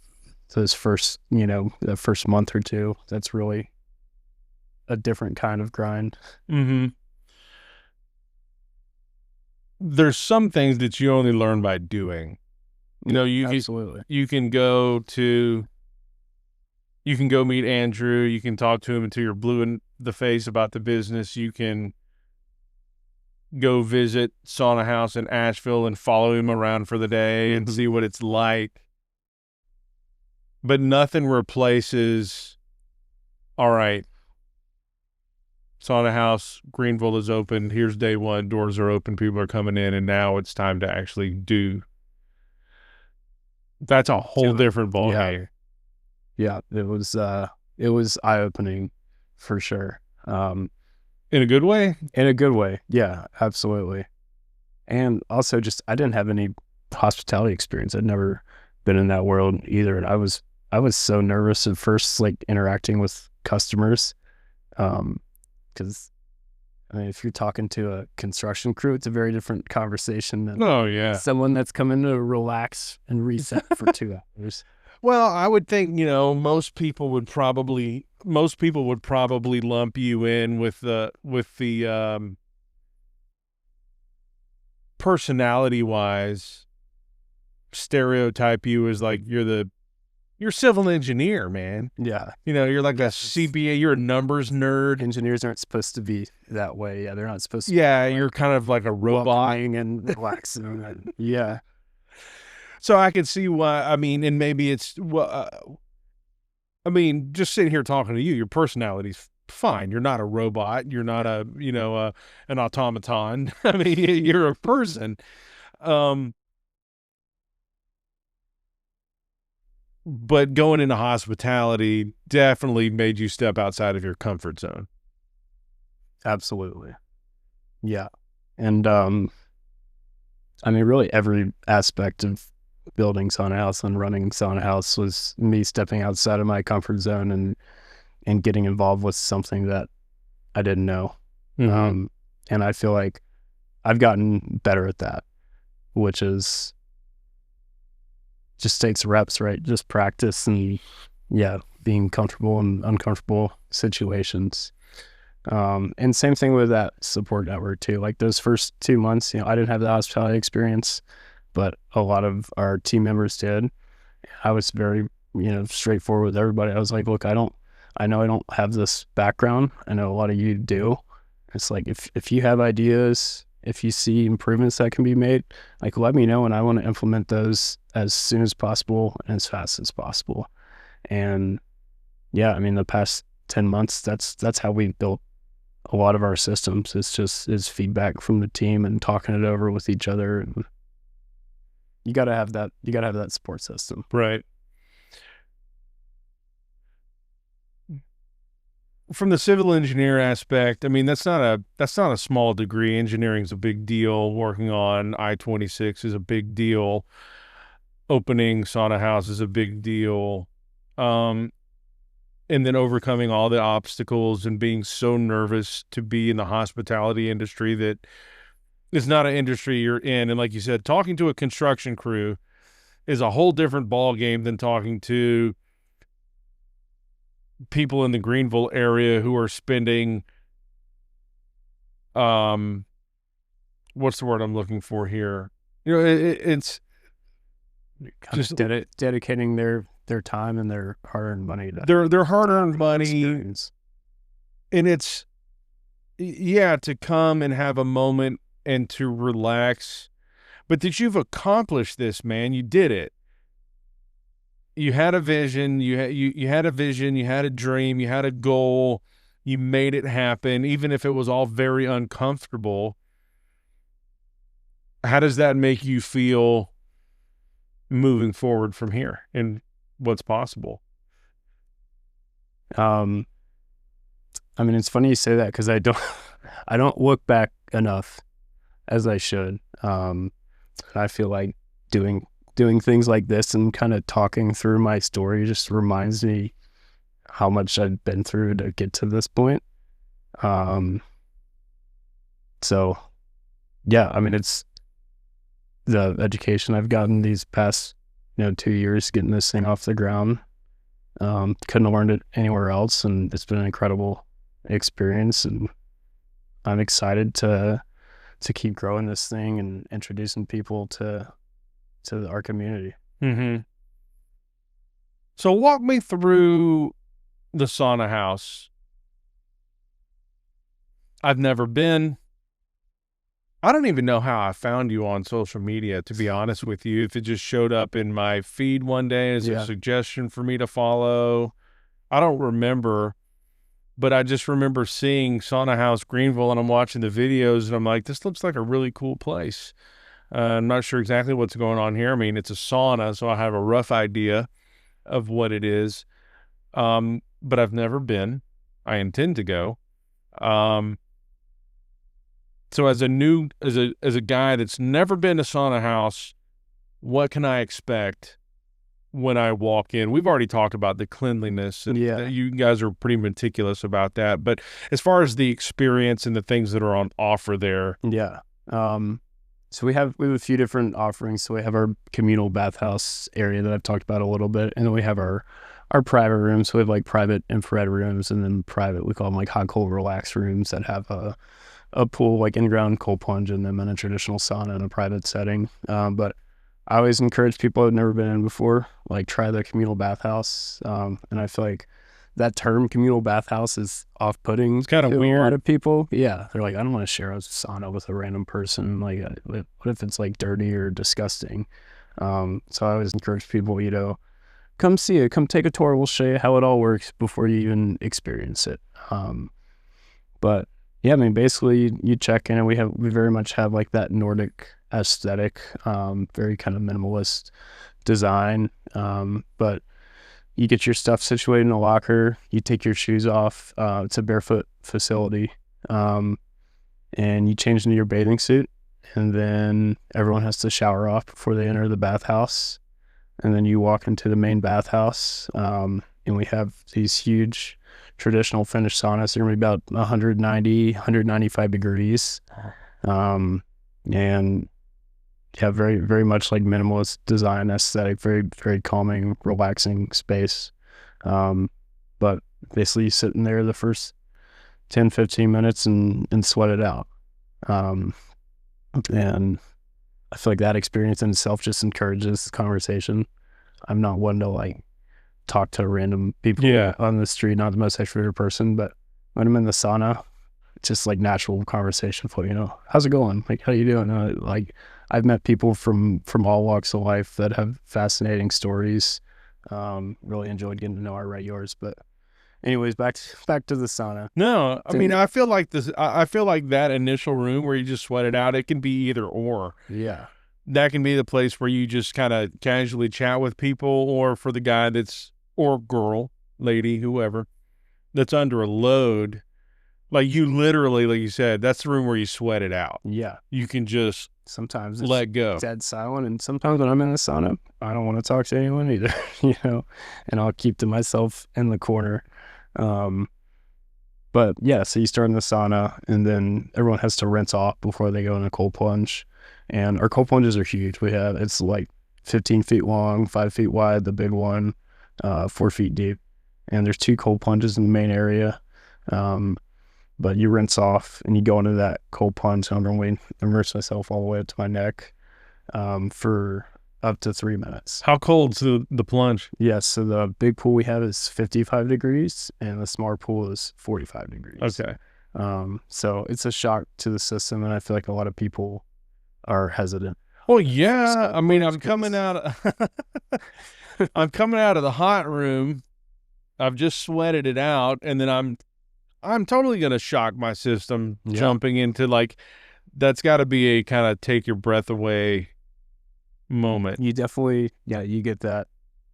first, the first month or two. That's really a different kind of grind. Mm-hmm. There's some things that you only learn by doing. Absolutely. You can go meet Andrew. You can talk to him until you're blue in the face about the business. You can go visit Sauna House in Asheville and follow him around for the day and see what it's like. But nothing replaces, all right, Sauna House Greenville is open. Here's day one. Doors are open. People are coming in, and now it's time to actually do. That's a whole different ballgame. Yeah, it was eye-opening for sure. In a good way? In a good way. Yeah, absolutely. And also just, I didn't have any hospitality experience. I'd never been in that world either. And I was so nervous at first, like interacting with customers. Because I mean, if you're talking to a construction crew, it's a very different conversation than someone that's coming to relax and reset for 2 hours. Well, I would think, most people would probably lump you in with the personality wise, stereotype you as like you're the you're a civil engineer, man. Yeah. You're like a CPA, you're a numbers nerd. Engineers aren't supposed to be that way. Yeah, they're not supposed to be you're kind of like a robot and relaxing. Yeah. So I can see why, and maybe it's, just sitting here talking to you, your personality's fine. You're not a robot. You're not an automaton. You're a person. But going into hospitality definitely made you step outside of your comfort zone. Absolutely. Yeah. And, really every aspect of building Sauna House and running Sauna House was me stepping outside of my comfort zone and getting involved with something that I didn't know. Mm-hmm. And I feel like I've gotten better at that, which is just takes reps, right? Just practice and being comfortable in uncomfortable situations. And same thing with that support network too. Like those first 2 months, I didn't have the hospitality experience, but a lot of our team members did. I was very, straightforward with everybody. I was like, look, I know I don't have this background. I know a lot of you do. It's like, if you have ideas, if you see improvements that can be made, like let me know, and I want to implement those as soon as possible and as fast as possible. And the past 10 months, that's how we've built a lot of our systems. It's feedback from the team and talking it over with each other. And you gotta have that support system. Right. From the civil engineer aspect, that's not a small degree. Engineering is a big deal. Working on I-26 is a big deal. Opening Sauna House is a big deal. And then overcoming all the obstacles and being so nervous to be in the hospitality industry that is not an industry you're in. And like you said, talking to a construction crew is a whole different ball game than talking to people in the Greenville area who are spending, what's the word I'm looking for here? It's just dedicating their time and their hard-earned money. Their hard-earned money. Experience. And it's, to come and have a moment and to relax. But that you've accomplished this, man. You did it. You had a vision, you had a vision, you had a dream, you had a goal, you made it happen, even if it was all very uncomfortable. How does that make you feel moving forward from here and what's possible? It's funny you say that because I don't look back enough as I should. I feel like doing things like this and kind of talking through my story just reminds me how much I've been through to get to this point. It's the education I've gotten these past, 2 years getting this thing off the ground. Couldn't have learned it anywhere else, and it's been an incredible experience, and I'm excited to keep growing this thing and introducing people to our community. Mm-hmm. So walk me through the Sauna House. I've never been. I don't even know how I found you on social media, to be honest with you. If it just showed up in my feed one day as a suggestion for me to follow. I don't remember, but I just remember seeing Sauna House Greenville, and I'm watching the videos, and I'm like, this looks like a really cool place. I'm not sure exactly what's going on here. It's a sauna, so I have a rough idea of what it is. But I've never been. I intend to go. So as a guy that's never been to Sauna House, what can I expect when I walk in? We've already talked about the cleanliness. And you guys are pretty meticulous about that. But as far as the experience and the things that are on offer there. Yeah. So we have a few different offerings. So we have our communal bathhouse area that I've talked about a little bit, and then we have our private rooms. So we have like private infrared rooms, and then private, we call them like hot cold relax rooms that have a pool, like in-ground cold plunge in them, and a traditional sauna in a private setting. But I always encourage people who've never been in before, like try the communal bathhouse. And I feel like that term communal bathhouse is off-putting. It's kind of to weird. A lot of people. Yeah, they're like, I don't want to share a sauna with a random person. Like, what if it's like dirty or disgusting? So I always encourage people, come see it, come take a tour. We'll show you how it all works before you even experience it. But yeah, I mean, basically you check in and we very much have like that Nordic aesthetic, very kind of minimalist design. But you get your stuff situated in a locker, you take your shoes off. It's a barefoot facility. And you change into your bathing suit, and then everyone has to shower off before they enter the bathhouse. And then you walk into the main bathhouse, and we have these huge traditional Finnish saunas. They're going to be about 190, 195 degrees. And yeah, very, very much like minimalist design aesthetic, very, very calming, relaxing space. But basically you sit in there the first 10, 15 minutes and sweat it out. And I feel like that experience in itself just encourages conversation. I'm not one to like talk to random people on the street, not the most extroverted person, but when I'm in the sauna, it's just like natural conversation flow, how's it going? Like, how you doing? Like, I've met people from all walks of life that have fascinating stories. Really enjoyed getting to know our yours. But anyways, back to the sauna. No, I mean, I feel like that initial room where you just sweat it out, it can be either or. Yeah. That can be the place where you just kind of casually chat with people, or for the guy or girl, lady, whoever, that's under a load. Like, you literally, like you said, that's the room where you sweat it out. Yeah. You can just sometimes let go. Dead silent. And sometimes when I'm in the sauna, I don't want to talk to anyone either, and I'll keep to myself in the corner. But yeah, so you start in the sauna, and then everyone has to rinse off before they go in a cold plunge. And our cold plunges are huge. It's like 15 feet long, 5 feet wide, the big one, 4 feet deep. And there's 2 cold plunges in the main area. But you rinse off and you go into that cold plunge. I'm normally immerse myself all the way up to my neck for up to 3 minutes. How cold's the plunge? Yes, so the big pool we have is 55 degrees and the smaller pool is 45 degrees. Okay. So it's a shock to the system, and I feel like a lot of people are hesitant. Well, yeah. I mean, I'm coming out of the hot room. I've just sweated it out, and then I'm totally going to shock my system jumping into, like, that's got to be a kind of take your breath away moment. You definitely, you get that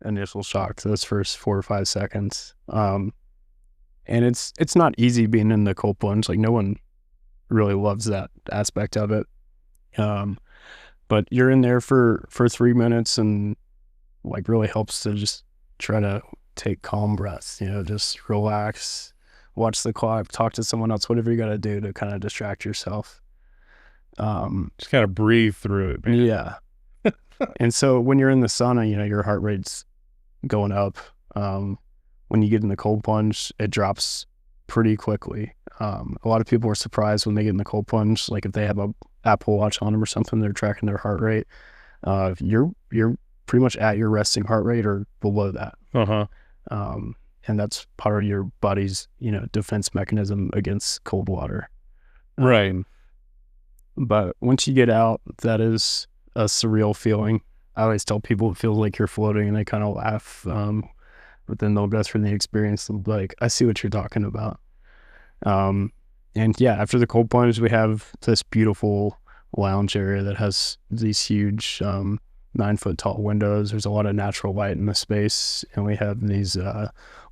initial shock to those first 4 or 5 seconds. And it's not easy being in the cold plunge. Like, no one really loves that aspect of it. But you're in there for 3 minutes, and like really helps to just try to take calm breaths, just relax, watch the clock, talk to someone else, whatever you got to do to kind of distract yourself. Just kind of breathe through it, man. Yeah. And so when you're in the sauna, your heart rate's going up. When you get in the cold plunge, it drops pretty quickly. A lot of people are surprised when they get in the cold plunge. Like, if they have a Apple Watch on them or something, they're tracking their heart rate. You're pretty much at your resting heart rate or below that. And that's part of your body's, defense mechanism against cold water. Right. But once you get out, that is a surreal feeling. I always tell people it feels like you're floating, and they kind of laugh. But then they'll go through the experience and be like, I see what you're talking about. And yeah, after the cold plunge, we have this beautiful lounge area that has these huge 9-foot tall windows. There's a lot of natural light in the space, and we have these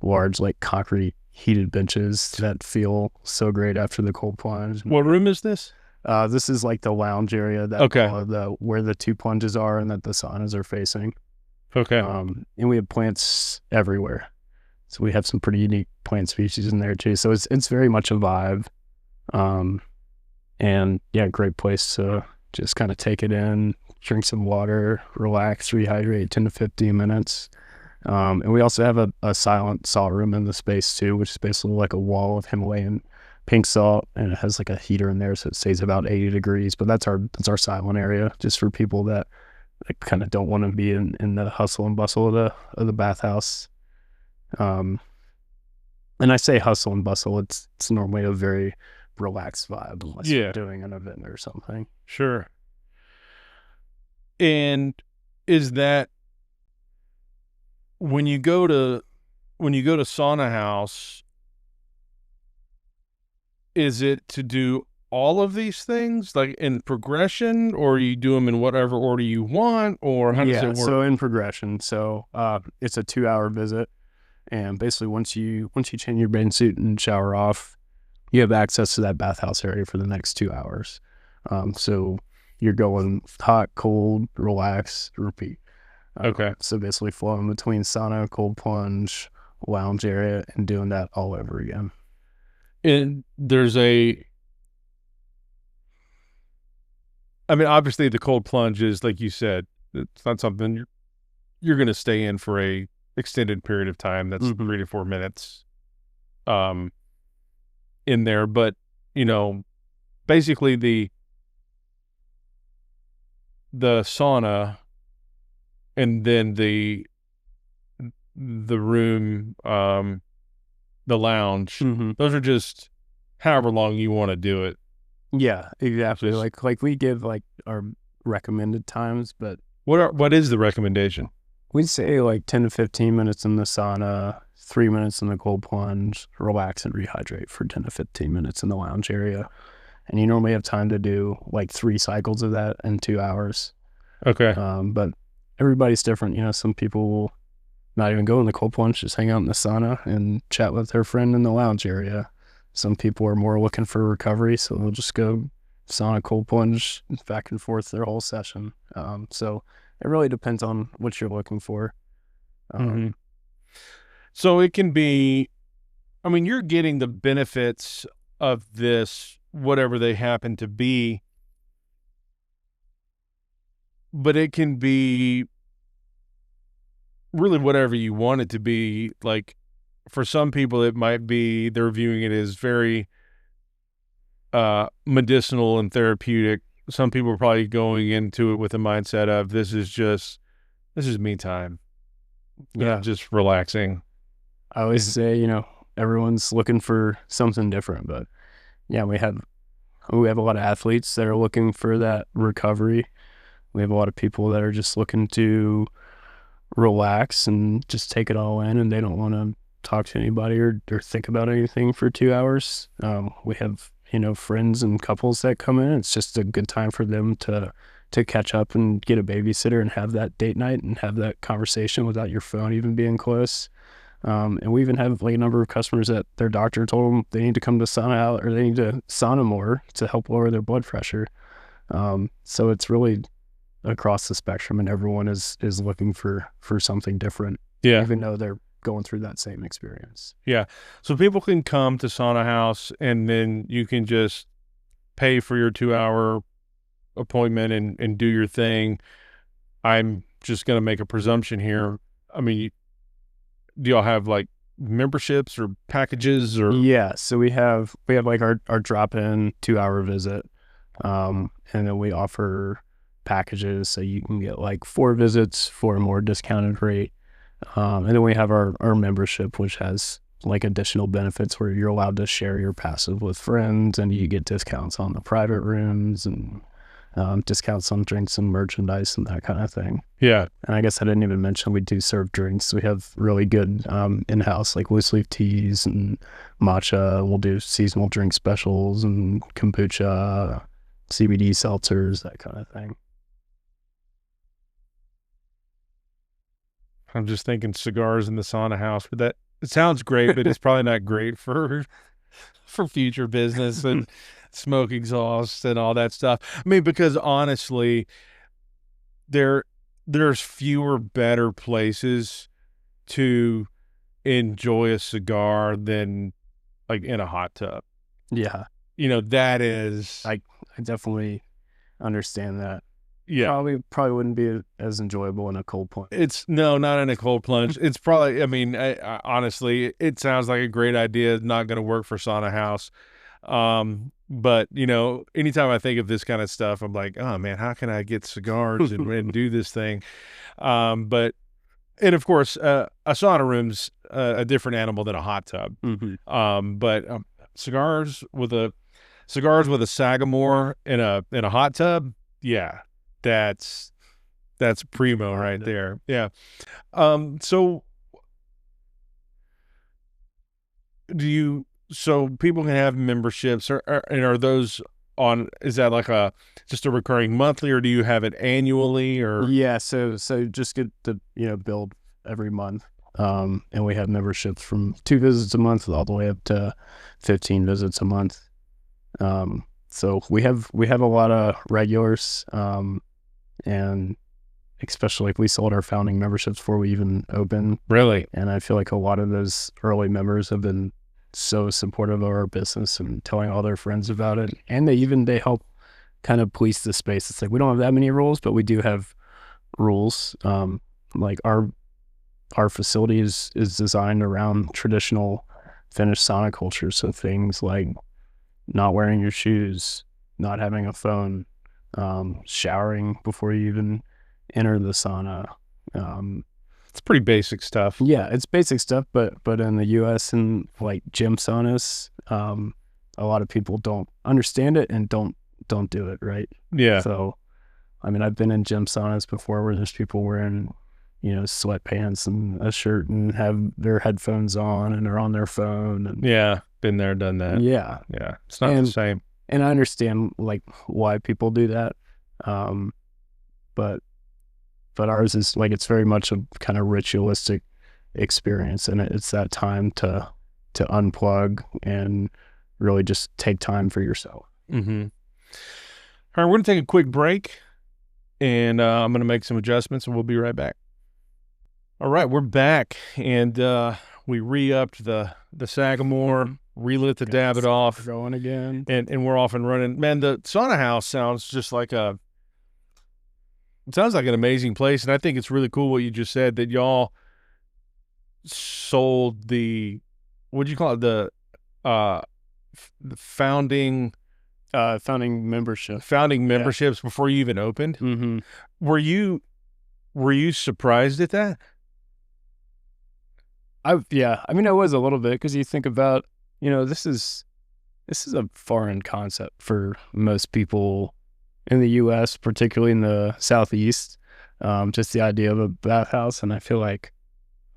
large, like, concrete heated benches that feel so great after the cold plunge. What room is this? This is like the lounge area that where the 2 plunges are and that the saunas are facing. Okay. And we have plants everywhere. So we have some pretty unique plant species in there too. So it's very much a vibe. And yeah, great place to just kind of take it in, drink some water, relax, rehydrate 10 to 15 minutes. And we also have a silent salt room in the space too, which is basically like a wall of Himalayan pink salt, and it has like a heater in there, so it stays about 80 degrees. But that's our silent area, just for people that I kind of don't want to be in the hustle and bustle of the bathhouse. And I say hustle and bustle, it's normally a very relaxed vibe unless you're doing an event or something. Sure. And is that when you go to Sauna House, is it to do all of these things like in progression, or you do them in whatever order you want, or how does it work? So in progression. So it's a 2-hour visit, and basically once you change your bathing suit and shower off, you have access to that bathhouse area for the next 2 hours. So you're going hot, cold, relax, repeat. Okay. So basically flowing between sauna, cold plunge, lounge area, and doing that all over again. And obviously the cold plunge is, like you said, it's not something you're going to stay in for a extended period of time. That's 3 to 4 minutes in there. But, basically the sauna and then the room, the lounge, those are just however long you want to do it. Yeah, exactly. Like we give like our recommended times, but what is the recommendation? We'd say like 10 to 15 minutes in the sauna, 3 minutes in the cold plunge, relax and rehydrate for 10 to 15 minutes in the lounge area. And you normally have time to do like 3 cycles of that in 2 hours. Okay. But everybody's different. Some people will not even go in the cold plunge, just hang out in the sauna and chat with their friend in the lounge area. Some people are more looking for recovery, so they'll just go sauna, cold plunge, back and forth their whole session. So it really depends on what you're looking for. So it can be, you're getting the benefits of this, whatever they happen to be, but it can be really whatever you want it to be. Like, for some people, it might be they're viewing it as very medicinal and therapeutic. Some people are probably going into it with a mindset of this is me time. Yeah, just relaxing. I always say, everyone's looking for something different, but yeah, we have a lot of athletes that are looking for that recovery. We have a lot of people that are just looking to relax and just take it all in, and they don't want to talk to anybody or think about anything for 2 hours. We have, friends and couples that come in. It's just a good time for them to catch up and get a babysitter and have that date night and have that conversation without your phone even being close. And we even have like a number of customers that their doctor told them they need to come to sauna out, or they need to sauna more to help lower their blood pressure. So it's really across the spectrum, and everyone is looking for something different. Yeah. Even though they're going through that same experience. Yeah. So people can come to Sauna House, and then you can just pay for your 2-hour appointment and do your thing. I'm just going to make a presumption here. Do y'all have like memberships or packages or? Yeah. So we have like our drop-in 2-hour visit. And then we offer packages, so you can get like 4 visits for a more discounted rate. And then we have our membership, which has like additional benefits where you're allowed to share your passive with friends, and you get discounts on the private rooms and discounts on drinks and merchandise and that kind of thing. Yeah. And I guess I didn't even mention we do serve drinks. We have really good in-house like loose leaf teas and matcha. We'll do seasonal drink specials and kombucha, CBD seltzers, that kind of thing. I'm just thinking cigars in the sauna house, but it sounds great, but it's probably not great for future business and smoke exhaust and all that stuff. Because honestly, there's fewer better places to enjoy a cigar than like in a hot tub. Yeah. That is, I definitely understand that. Yeah. Probably wouldn't be as enjoyable in a cold plunge. Not in a cold plunge. It's probably, honestly, it sounds like a great idea. Not going to work for Sauna House. But, anytime I think of this kind of stuff, I'm like, oh man, how can I get cigars and do this thing? But, and of course, a sauna room's a different animal than a hot tub. But cigars with a Sagamore in a hot tub, yeah, that's primo right there. Yeah. So so people can have memberships, and are those is that like just a recurring monthly, or do you have it annually, or? Yeah, so just get to build every month, and we have memberships from 2 visits a month all the way up to 15 visits a month. So we have a lot of regulars, and especially like we sold our founding memberships before we even opened. Really? And I feel like a lot of those early members have been so supportive of our business and telling all their friends about it. And they help kind of police the space. It's like, we don't have that many rules, but we do have rules. Like our facility is designed around traditional Finnish sauna culture. So things like not wearing your shoes, not having a phone, showering before you even enter the sauna. It's pretty basic stuff. Yeah, it's basic stuff, but in the US and like gym saunas, a lot of people don't understand it and don't do it, right? Yeah. So, I mean, I've been in gym saunas before where there's people wearing, sweatpants and a shirt and have their headphones on and they're on their phone. And, yeah, been there, done that. Yeah. Yeah, it's not the same. And I understand like why people do that, but ours is like, it's very much a kind of ritualistic experience, and it's that time to unplug and really just take time for yourself. Mm-hmm. All right, we're going to take a quick break, and I'm going to make some adjustments, and we'll be right back. All right, we're back, and we re-upped the Sagamore, relit the Davidoff off. Going again. And we're off and running. Man, the Sauna House sounds just like it sounds like an amazing place, and I think it's really cool what you just said, that y'all sold what'd you call it, the founding memberships before you even opened. Mm-hmm. Were you surprised at that? I mean, I was a little bit, because you think about, this is a foreign concept for most people in the U.S., particularly in the Southeast, just the idea of a bathhouse. And I feel like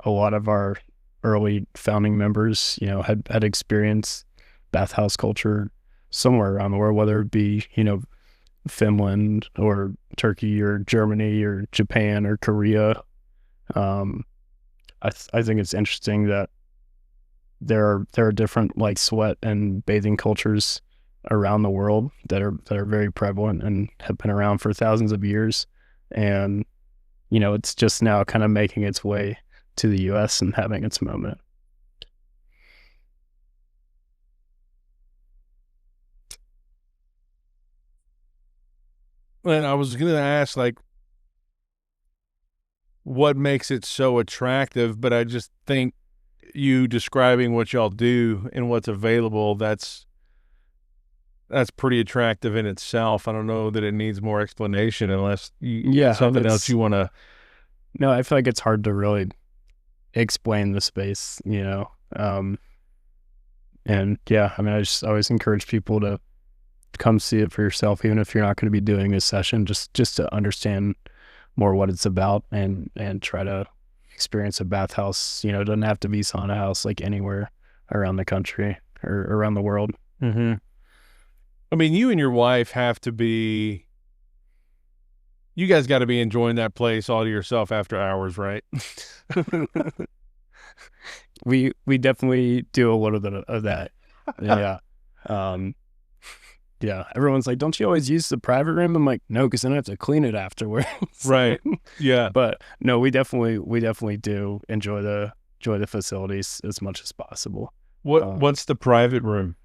a lot of our early founding members, had experienced bathhouse culture somewhere around the world, whether it be, Finland or Turkey or Germany or Japan or Korea. I think it's interesting that there are different like sweat and bathing cultures around the world that are very prevalent and have been around for thousands of years, and it's just now kind of making its way to the US and having its moment. And I was going to ask, like, what makes it so attractive, but I just think you describing what y'all do and what's available, that's pretty attractive in itself. I don't know that it needs more explanation, unless something else you want to. No, I feel like it's hard to really explain the space, and yeah, I mean, I always encourage people to come see it for yourself, even if you're not going to be doing a session, just to understand more what it's about, and try to experience a bathhouse. It doesn't have to be Sauna House, like anywhere around the country or around the world. Mm-hmm. I mean, you and your wife have to be, you guys got to be enjoying that place all to yourself after hours, right? We definitely do a little bit of that. Yeah. Yeah. Everyone's like, don't you always use the private room? I'm like, no, because then I have to clean it afterwards. Right. Yeah. But no, we definitely do enjoy the facilities as much as possible. What's the private room?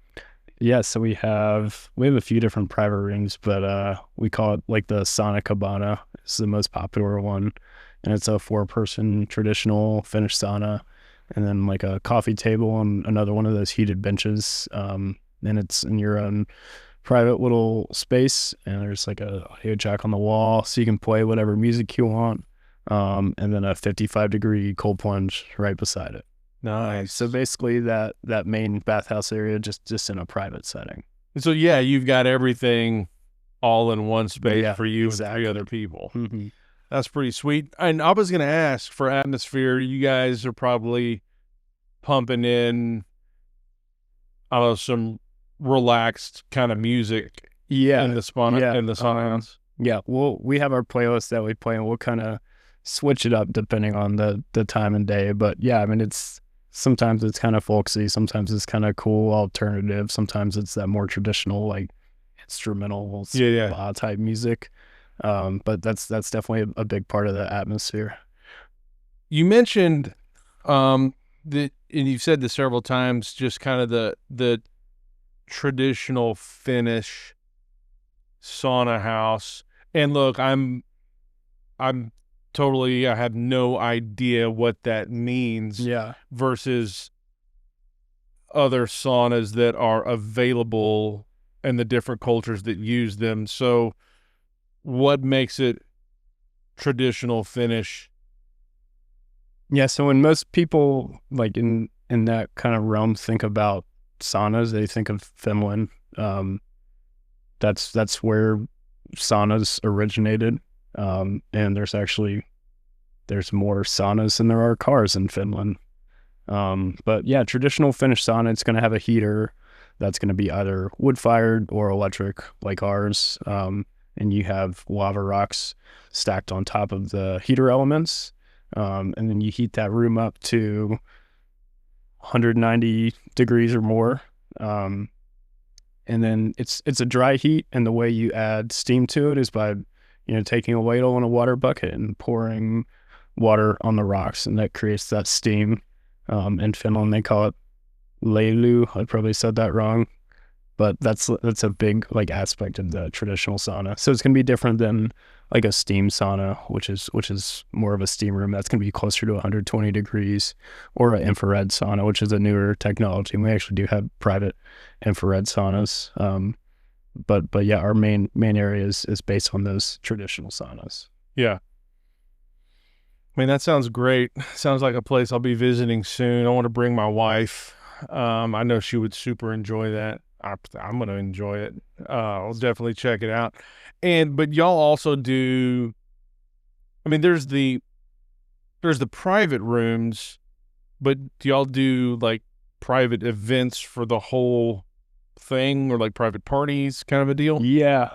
Yeah, so we have a few different private rooms, but we call it like the Sauna Cabana. It's the most popular one, and it's a 4-person traditional Finnish sauna, and then like a coffee table and another one of those heated benches and it's in your own private little space, and there's like a audio jack on the wall so you can play whatever music you want, and then a 55-degree cold plunge right beside it. Nice. So basically that main bathhouse area just in a private setting. So yeah, you've got everything all in one space for you exactly. and 3 other people. Mm-hmm. That's pretty sweet. And I was going to ask, for atmosphere, you guys are probably pumping in, I don't know, some relaxed kind of music in the sauna house. Yeah, we have our playlist that we play, and we'll kind of switch it up depending on the time and day. But yeah, I mean, sometimes it's kind of folksy, sometimes it's kind of cool alternative, sometimes it's that more traditional like instrumental spa type music. But that's definitely a big part of the atmosphere. You mentioned that, and you've said this several times, just kind of the traditional Finnish sauna house. And look, I'm totally, I have no idea what that means versus other saunas that are available and the different cultures that use them. So what makes it traditional Finnish? Yeah, so when most people like in that kind of realm think about saunas, they think of Finland. That's where saunas originated. And there's more saunas than there are cars in Finland. But yeah, traditional Finnish sauna, it's going to have a heater that's going to be either wood-fired or electric like ours. And you have lava rocks stacked on top of the heater elements. And then you heat that room up to 190 degrees or more. And then it's a dry heat, and the way you add steam to it is by, taking a ladle and a water bucket and pouring water on the rocks, and that creates that steam. In Finland, they call it leilu. I probably said that wrong, but that's a big like aspect of the traditional sauna. So it's gonna be different than like a steam sauna, which is more of a steam room. That's gonna be closer to 120 degrees, or an infrared sauna, which is a newer technology. And we actually do have private infrared saunas. But yeah, our main area is based on those traditional saunas. Yeah. I mean, that sounds great. Sounds like a place I'll be visiting soon. I want to bring my wife. I know she would super enjoy that. I'm going to enjoy it. I'll definitely check it out. But y'all also do, I mean, there's the private rooms, but do y'all do like private events for the whole thing, or like private parties kind of a deal? Yeah.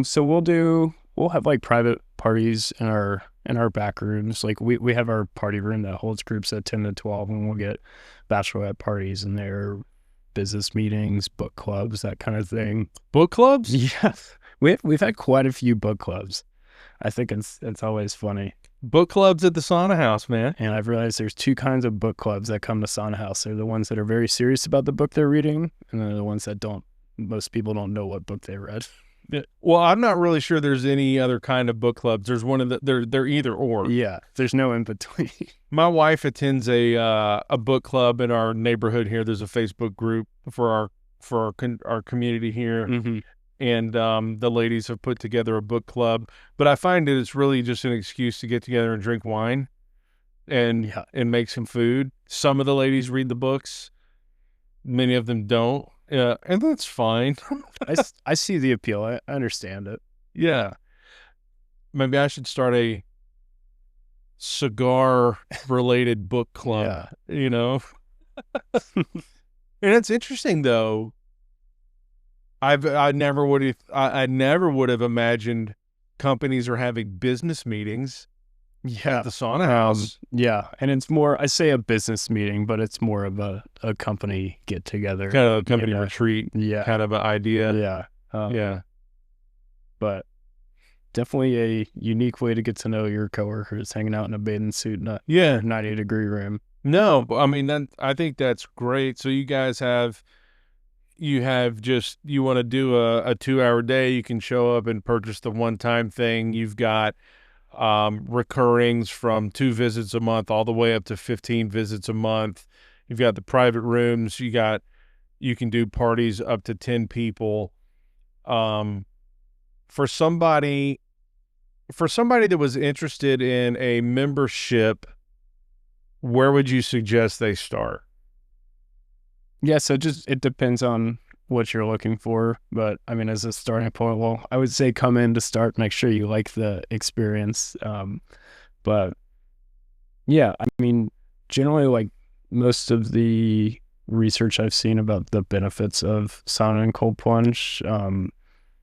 So we'll have like private parties in our back rooms. Like we have our party room that holds groups at 10 to 12, and we'll get bachelorette parties in there, business meetings, book clubs, that kind of thing. Book clubs? Yeah. We've had quite a few book clubs. I think it's always funny. Book clubs at the Sauna House, man. And I've realized there's 2 kinds of book clubs that come to Sauna House. They're the ones that are very serious about the book they're reading, and then the ones that don't. Most people don't know what book they read. Well, I'm not really sure there's any other kind of book clubs. There's one of they're either or. Yeah, there's no in between. My wife attends a book club in our neighborhood here. There's a Facebook group for our community here. Mm-hmm. And the ladies have put together a book club. But I find that it's really just an excuse to get together and drink wine and make some food. Some of the ladies read the books. Many of them don't. Yeah, and that's fine. I see the appeal. I understand it. Yeah. Maybe I should start a cigar-related book club, And it's interesting, though. I never would have imagined companies are having business meetings at the Sauna House. Yeah, and it's more, I say a business meeting, but it's more of a company get-together. Kind of a company retreat kind of an idea. Yeah. But definitely a unique way to get to know your coworkers, hanging out in a bathing suit in a 90-degree room. No, I mean, I think that's great. So you guys you want to do a 2-hour day, you can show up and purchase the one-time thing. You've got recurrings from 2 visits a month all the way up to 15 visits a month. You've got the private rooms. You You can do parties up to 10 people. For somebody that was interested in a membership, where would you suggest they start? Yeah, so it depends on what you're looking for. But I mean, as a starting point, well, I would say come in to start, make sure you like the experience. But yeah, I mean, generally, like most of the research I've seen about the benefits of sauna and cold plunge,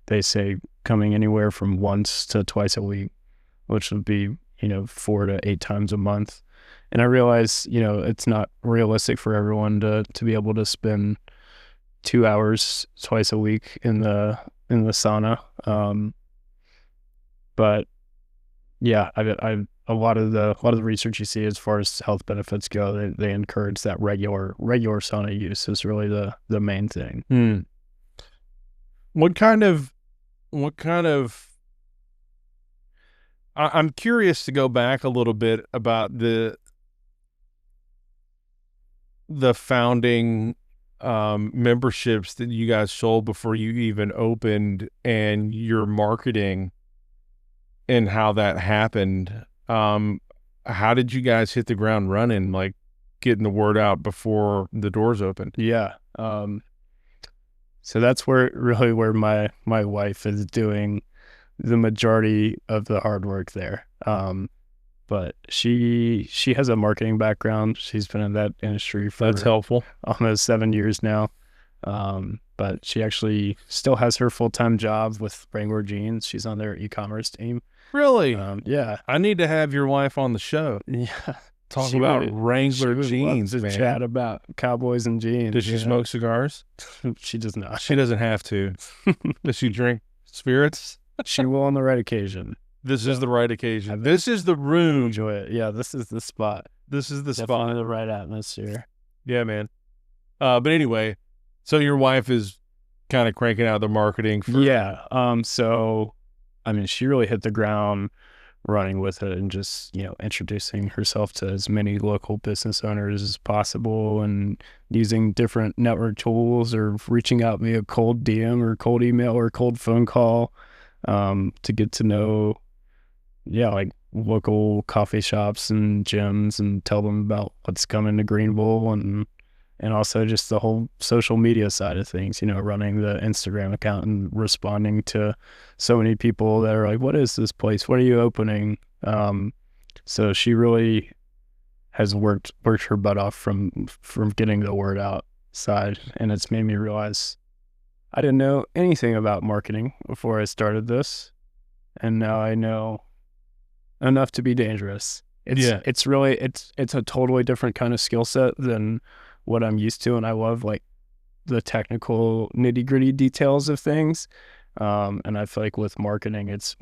they say coming anywhere from once to twice a week, which would be, 4 to 8 times a month. And I realize, it's not realistic for everyone to be able to spend 2 hours twice a week in the sauna. But yeah, I a lot of the research you see as far as health benefits go, they encourage that regular sauna use is really the main thing. What kind of I'm curious to go back a little bit about the founding memberships that you guys sold before you even opened, and your marketing and how that happened. How did you guys hit the ground running, like getting the word out before the doors opened? Yeah. So that's where my wife is doing the majority of the hard work there. But she has a marketing background. She's been in that industry for That's helpful. almost 7 years now. But she actually still has her full-time job with Wrangler Jeans. She's on their e-commerce team. Really? Yeah. I need to have your wife on the show. Yeah. Talk about Wrangler jeans, man. Chat about cowboys and jeans. Does she smoke cigars? She does not. She doesn't have to. Does she drink spirits? She will on the right occasion. This is the right occasion. This is the room. Enjoy it. Yeah, this is the spot. This is the Definitely spot. the right atmosphere. Yeah, man. But anyway, so your wife is kind of cranking out the marketing for... Yeah. So, I mean, she really hit the ground running with it and just, introducing herself to as many local business owners as possible and using different network tools or reaching out via cold DM or cold email or cold phone call to get to know, like local coffee shops and gyms and tell them about what's coming to Greenville and also just the whole social media side of things, running the Instagram account and responding to so many people that are like, what is this place? What are you opening? So she really has worked her butt off from getting the word out side. And it's made me realize I didn't know anything about marketing before I started this. And now I know enough to be dangerous. It's really, it's a totally different kind of skill set than what I'm used to, and I love like the technical nitty-gritty details of things. And I feel like with marketing, it's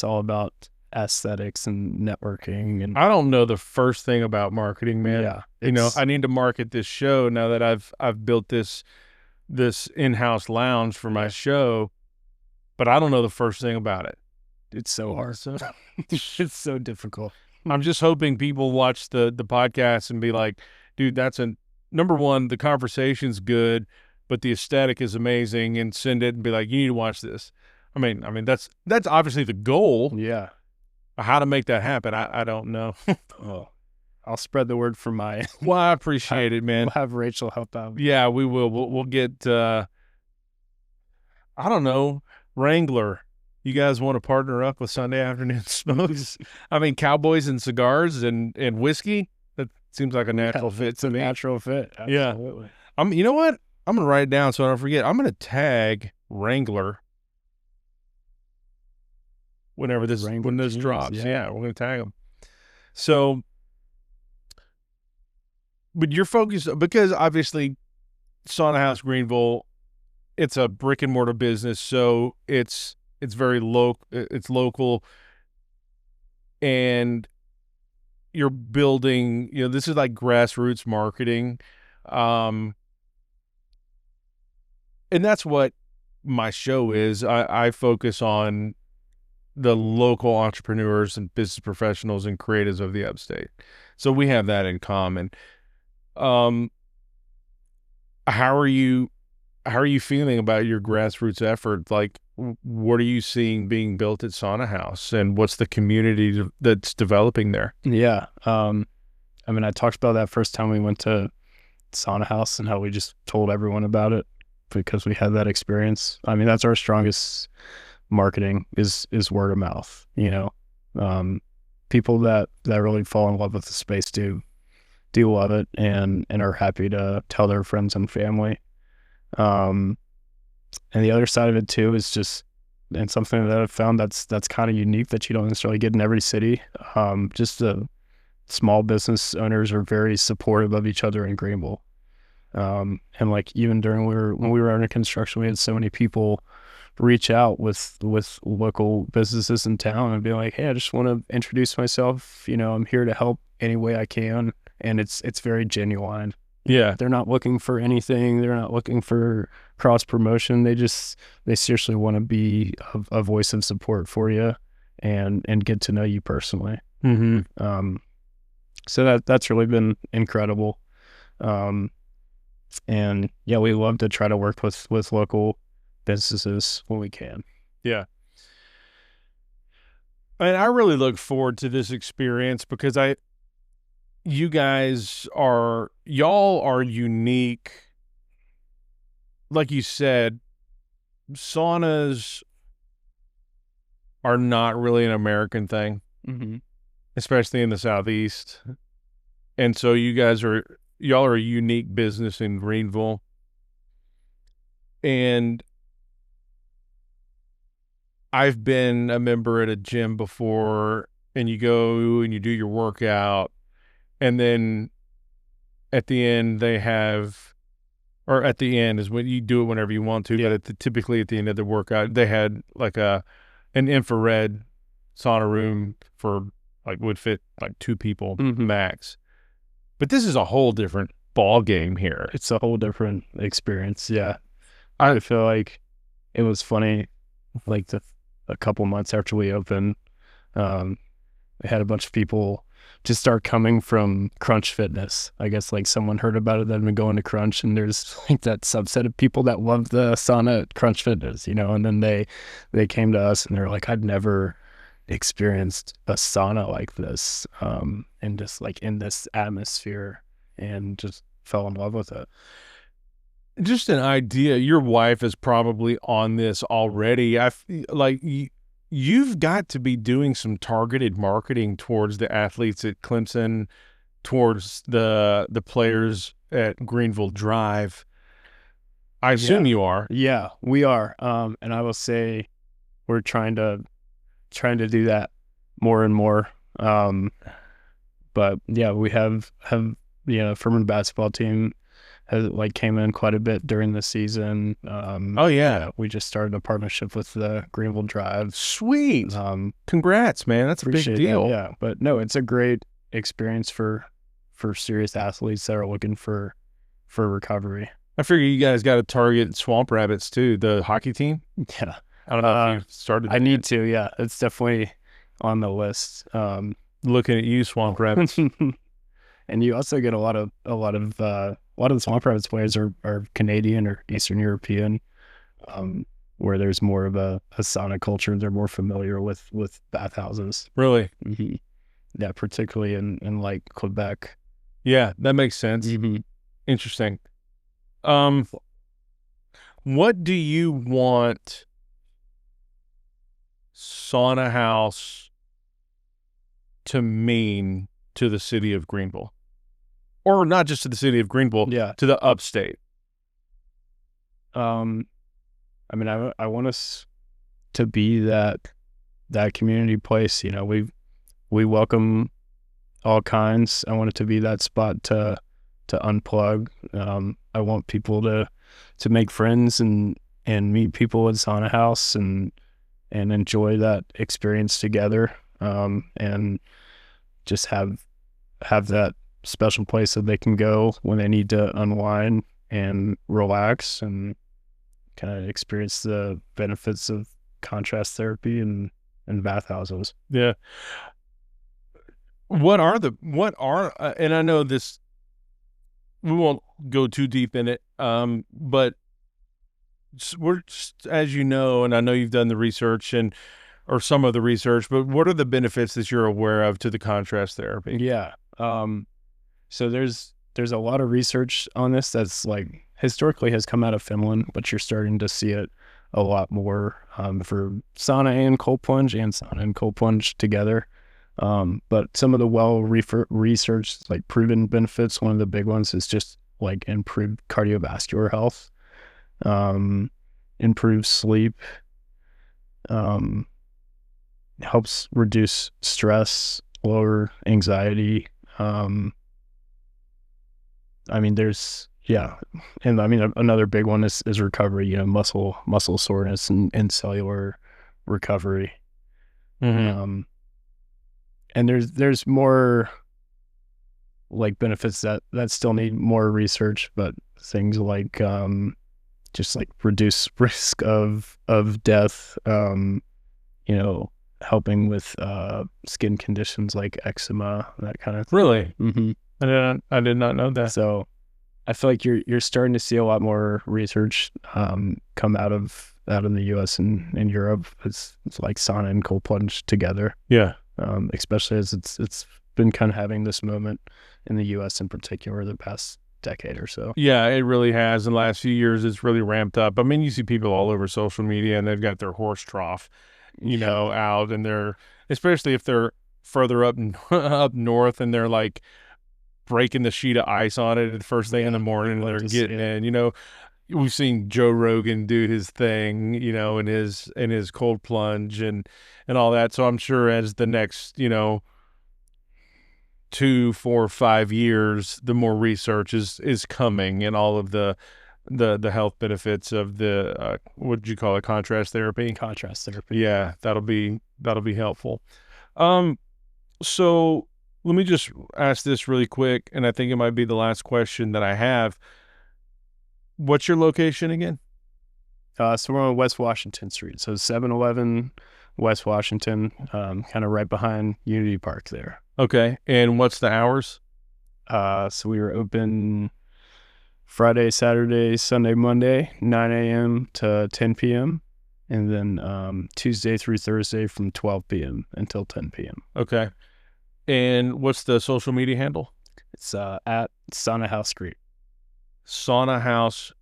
all about aesthetics and networking. And I don't know the first thing about marketing, man. Yeah, I need to market this show now that I've built this in-house lounge for my show, but I don't know the first thing about it. It's so hard. It's so difficult. I'm just hoping people watch the podcast and be like, dude, number one, the conversation's good, but the aesthetic is amazing, and send it and be like, you need to watch this. I mean, that's obviously the goal. Yeah. How to make that happen, I don't know. Oh, I'll spread the word from my... Well, I appreciate it, man. We'll have Rachel help out. Yeah, we will. We'll get, I don't know, Wrangler. You guys want to partner up with Sunday Afternoon Smokes? I mean, cowboys and cigars and whiskey? That seems like a natural fit. It's a natural fit. Absolutely. Yeah. You know what? I'm going to write it down so I don't forget. I'm going to tag Wrangler when this drops. Yeah, we're going to tag them. So, but you're focused, because obviously Sauna House Greenville, it's a brick and mortar business, so it's very local, and you're building, this is like grassroots marketing. And that's what my show is. I focus on the local entrepreneurs and business professionals and creatives of the upstate. So we have that in common. how are you feeling about your grassroots effort? Like, what are you seeing being built at Sauna House, and what's the community that's developing there? Yeah. I mean, I talked about that first time we went to Sauna House and how we just told everyone about it because we had that experience. I mean, that's our strongest marketing is word of mouth, you know. People that really fall in love with the space do love it and are happy to tell their friends and family. And the other side of it too is just, and something that I've found that's kind of unique that you don't necessarily get in every city. Just the small business owners are very supportive of each other in Greenville. And like even during when we were under construction, we had so many people reach out with local businesses in town and be like, hey, I just want to introduce myself. You know, I'm here to help any way I can. And it's very genuine. Yeah. They're not looking for anything. They're not looking for cross promotion. They seriously want to be a voice of support for you and get to know you personally. Mm-hmm. So that's really been incredible. And yeah, we love to try to work with local businesses when we can. Yeah. And I really look forward to this experience because y'all are unique. Like you said, saunas are not really an American thing, especially in the Southeast. And so y'all are a unique business in Greenville. And I've been a member at a gym before, and you go and you do your workout, and then at the end at the end is when you do it whenever you want to, but typically at the end of the workout, they had like an infrared sauna room for like would fit like 2 people max. But this is a whole different ball game here. It's a whole different experience. Yeah. I feel like it was funny, like a couple months after we opened, we had a bunch of people just start coming from Crunch Fitness. I guess like someone heard about it that had been going to Crunch, and there's like that subset of people that love the sauna at Crunch Fitness, you know, and then they came to us and they're like, I'd never experienced a sauna like this, and just like in this atmosphere, and just fell in love with it. Just an idea. Your wife is probably on this already. I feel like you've got to be doing some targeted marketing towards the athletes at Clemson, towards the players at Greenville Drive. I assume you are. Yeah, we are. And I will say we're trying to do that more and more. But yeah, we have Furman basketball team has like came in quite a bit during the season. We just started a partnership with the Greenville Drive. Sweet. Congrats, man. That's a big deal. That, yeah, but no, it's a great experience for serious athletes that are looking for recovery. I figure you guys got to target Swamp Rabbits too, the hockey team. Yeah, I don't know if you started. I need to. Yeah, it's definitely on the list. Looking at you, Swamp Rabbits. And you also get a lot of the Swamp Rabbits players are Canadian or Eastern European, where there's more of a sauna culture. They're more familiar with bathhouses. Really? Mm-hmm. Yeah, particularly in like Quebec. Yeah, that makes sense. Mm-hmm. Interesting. What do you want Sauna House to mean to the city of Greenville? Or not just to the city of Greenville, to the upstate? I mean, I want us to be that community place. You know, we welcome all kinds. I want it to be that spot to unplug. I want people to make friends and meet people in Sauna House and enjoy that experience together. And just have that special place that they can go when they need to unwind and relax and kind of experience the benefits of contrast therapy and bathhouses. Yeah. And I know this, we won't go too deep in it. But we're just, as you know, and I know you've done the research or some of the research, but what are the benefits that you're aware of to the contrast therapy? Yeah. So there's a lot of research on this that's like historically has come out of Finland, but you're starting to see it a lot more for sauna and cold plunge together. But some of the researched, like proven benefits, one of the big ones is just like improved cardiovascular health, improved sleep, helps reduce stress, lower anxiety. I mean, and I mean another big one is recovery. You know, muscle soreness and cellular recovery. Mm-hmm. And there's more like benefits that still need more research, but things like just like reduce risk of death. You know, helping with skin conditions like eczema, that kind of thing. Really? Mm-hmm. I did not know that. So I feel like you're starting to see a lot more research come out of the U.S. and Europe. It's like sauna and cold plunge together. Yeah. Especially as it's been kind of having this moment in the U.S. in particular the past decade or so. Yeah, it really has. In the last few years, it's really ramped up. I mean, you see people all over social media, and they've got their horse trough, out, and they're, especially if they're further up north, and they're like breaking the sheet of ice on it at the first thing in the morning, and they're getting in. We've seen Joe Rogan do his thing, in his cold plunge and all that. So I'm sure as the next, 2, 4, 5 years, the more research is coming, and all of the health benefits of the what did you call it, contrast therapy? Contrast therapy. Yeah, that'll be helpful. So let me just ask this really quick, and I think it might be the last question that I have. What's your location again? So we're on West Washington Street. So 711 West Washington, kind of right behind Unity Park there. Okay. And what's the hours? So we were open Friday, Saturday, Sunday, Monday, 9 a.m. to 10 p.m. And then Tuesday through Thursday from 12 p.m. until 10 p.m. Okay. And what's the social media handle? It's at Sauna House Greenville. Sauna House.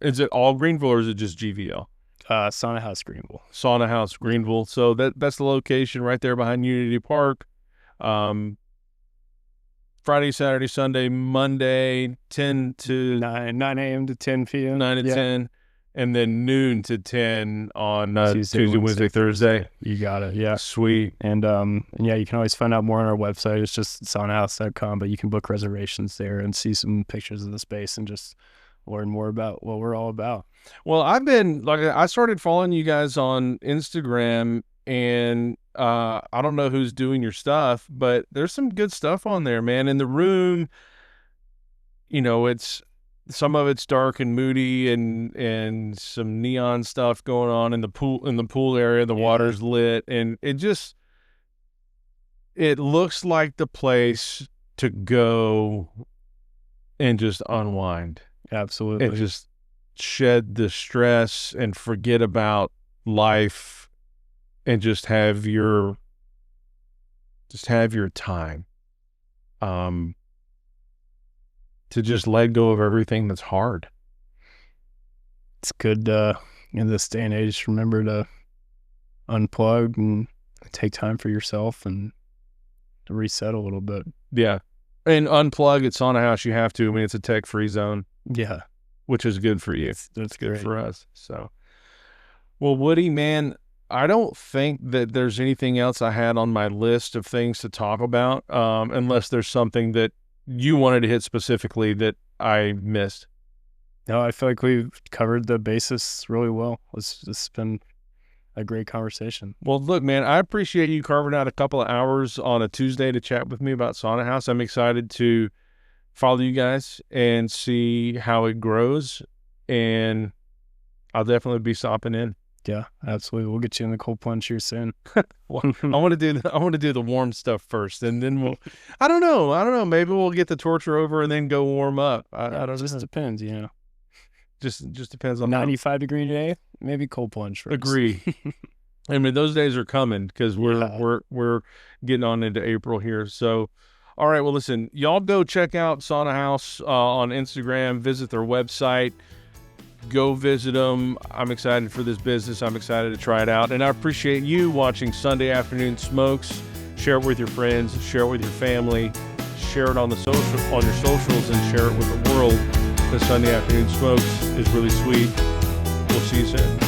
Is it all Greenville or is it just GVL? Sauna House Greenville. Sauna House Greenville. So that's the location right there behind Unity Park. Friday, Saturday, Sunday, Monday, 10 to 9 a.m. to 10 p.m. 9 to 10, and then noon to 10 on Tuesday, Wednesday, Thursday. You got it. Yeah. Sweet. And yeah, you can always find out more on our website. It's just saunahouse.com, but you can book reservations there and see some pictures of the space and just learn more about what we're all about. Well, I started following you guys on Instagram, and I don't know who's doing your stuff, but there's some good stuff on there, man. In the room, it's some of it's dark and moody, and some neon stuff going on in the pool area. The water's lit, and it looks like the place to go and just unwind. Absolutely. And just shed the stress and forget about life, and just have your time to just let go of everything that's hard. It's good in this day and age, remember to unplug and take time for yourself and to reset a little bit. Yeah. And unplug at Sauna House, you have to. I mean, it's a tech-free zone. Yeah. Which is good for you. That's good great for us. So, well, Woody, man, I don't think that there's anything else I had on my list of things to talk about, unless there's something that you wanted to hit specifically that I missed. No, I feel like we've covered the basis really well. It's been a great conversation. Well, look, man, I appreciate you carving out a couple of hours on a Tuesday to chat with me about Sauna House. I'm excited to follow you guys and see how it grows, and I'll definitely be stopping in. Yeah, absolutely. We'll get you in the cold plunge here soon. Well, I want to do the warm stuff first, and then I don't know. Maybe we'll get the torture over and then go warm up. I don't know. It just depends, Just depends on 95-degree day, maybe cold plunge first. Agree. I mean, those days are coming because we're getting on into April here. So, all right. Well, listen, y'all go check out Sauna House on Instagram. Visit their website. Go visit them. I'm excited for this business. I'm excited to try it out. And I appreciate you watching Sunday Afternoon Smokes. Share it with your friends. Share it with your family. Share it on your socials, and share it with the world. The Sunday Afternoon Smokes is really sweet. We'll see you soon.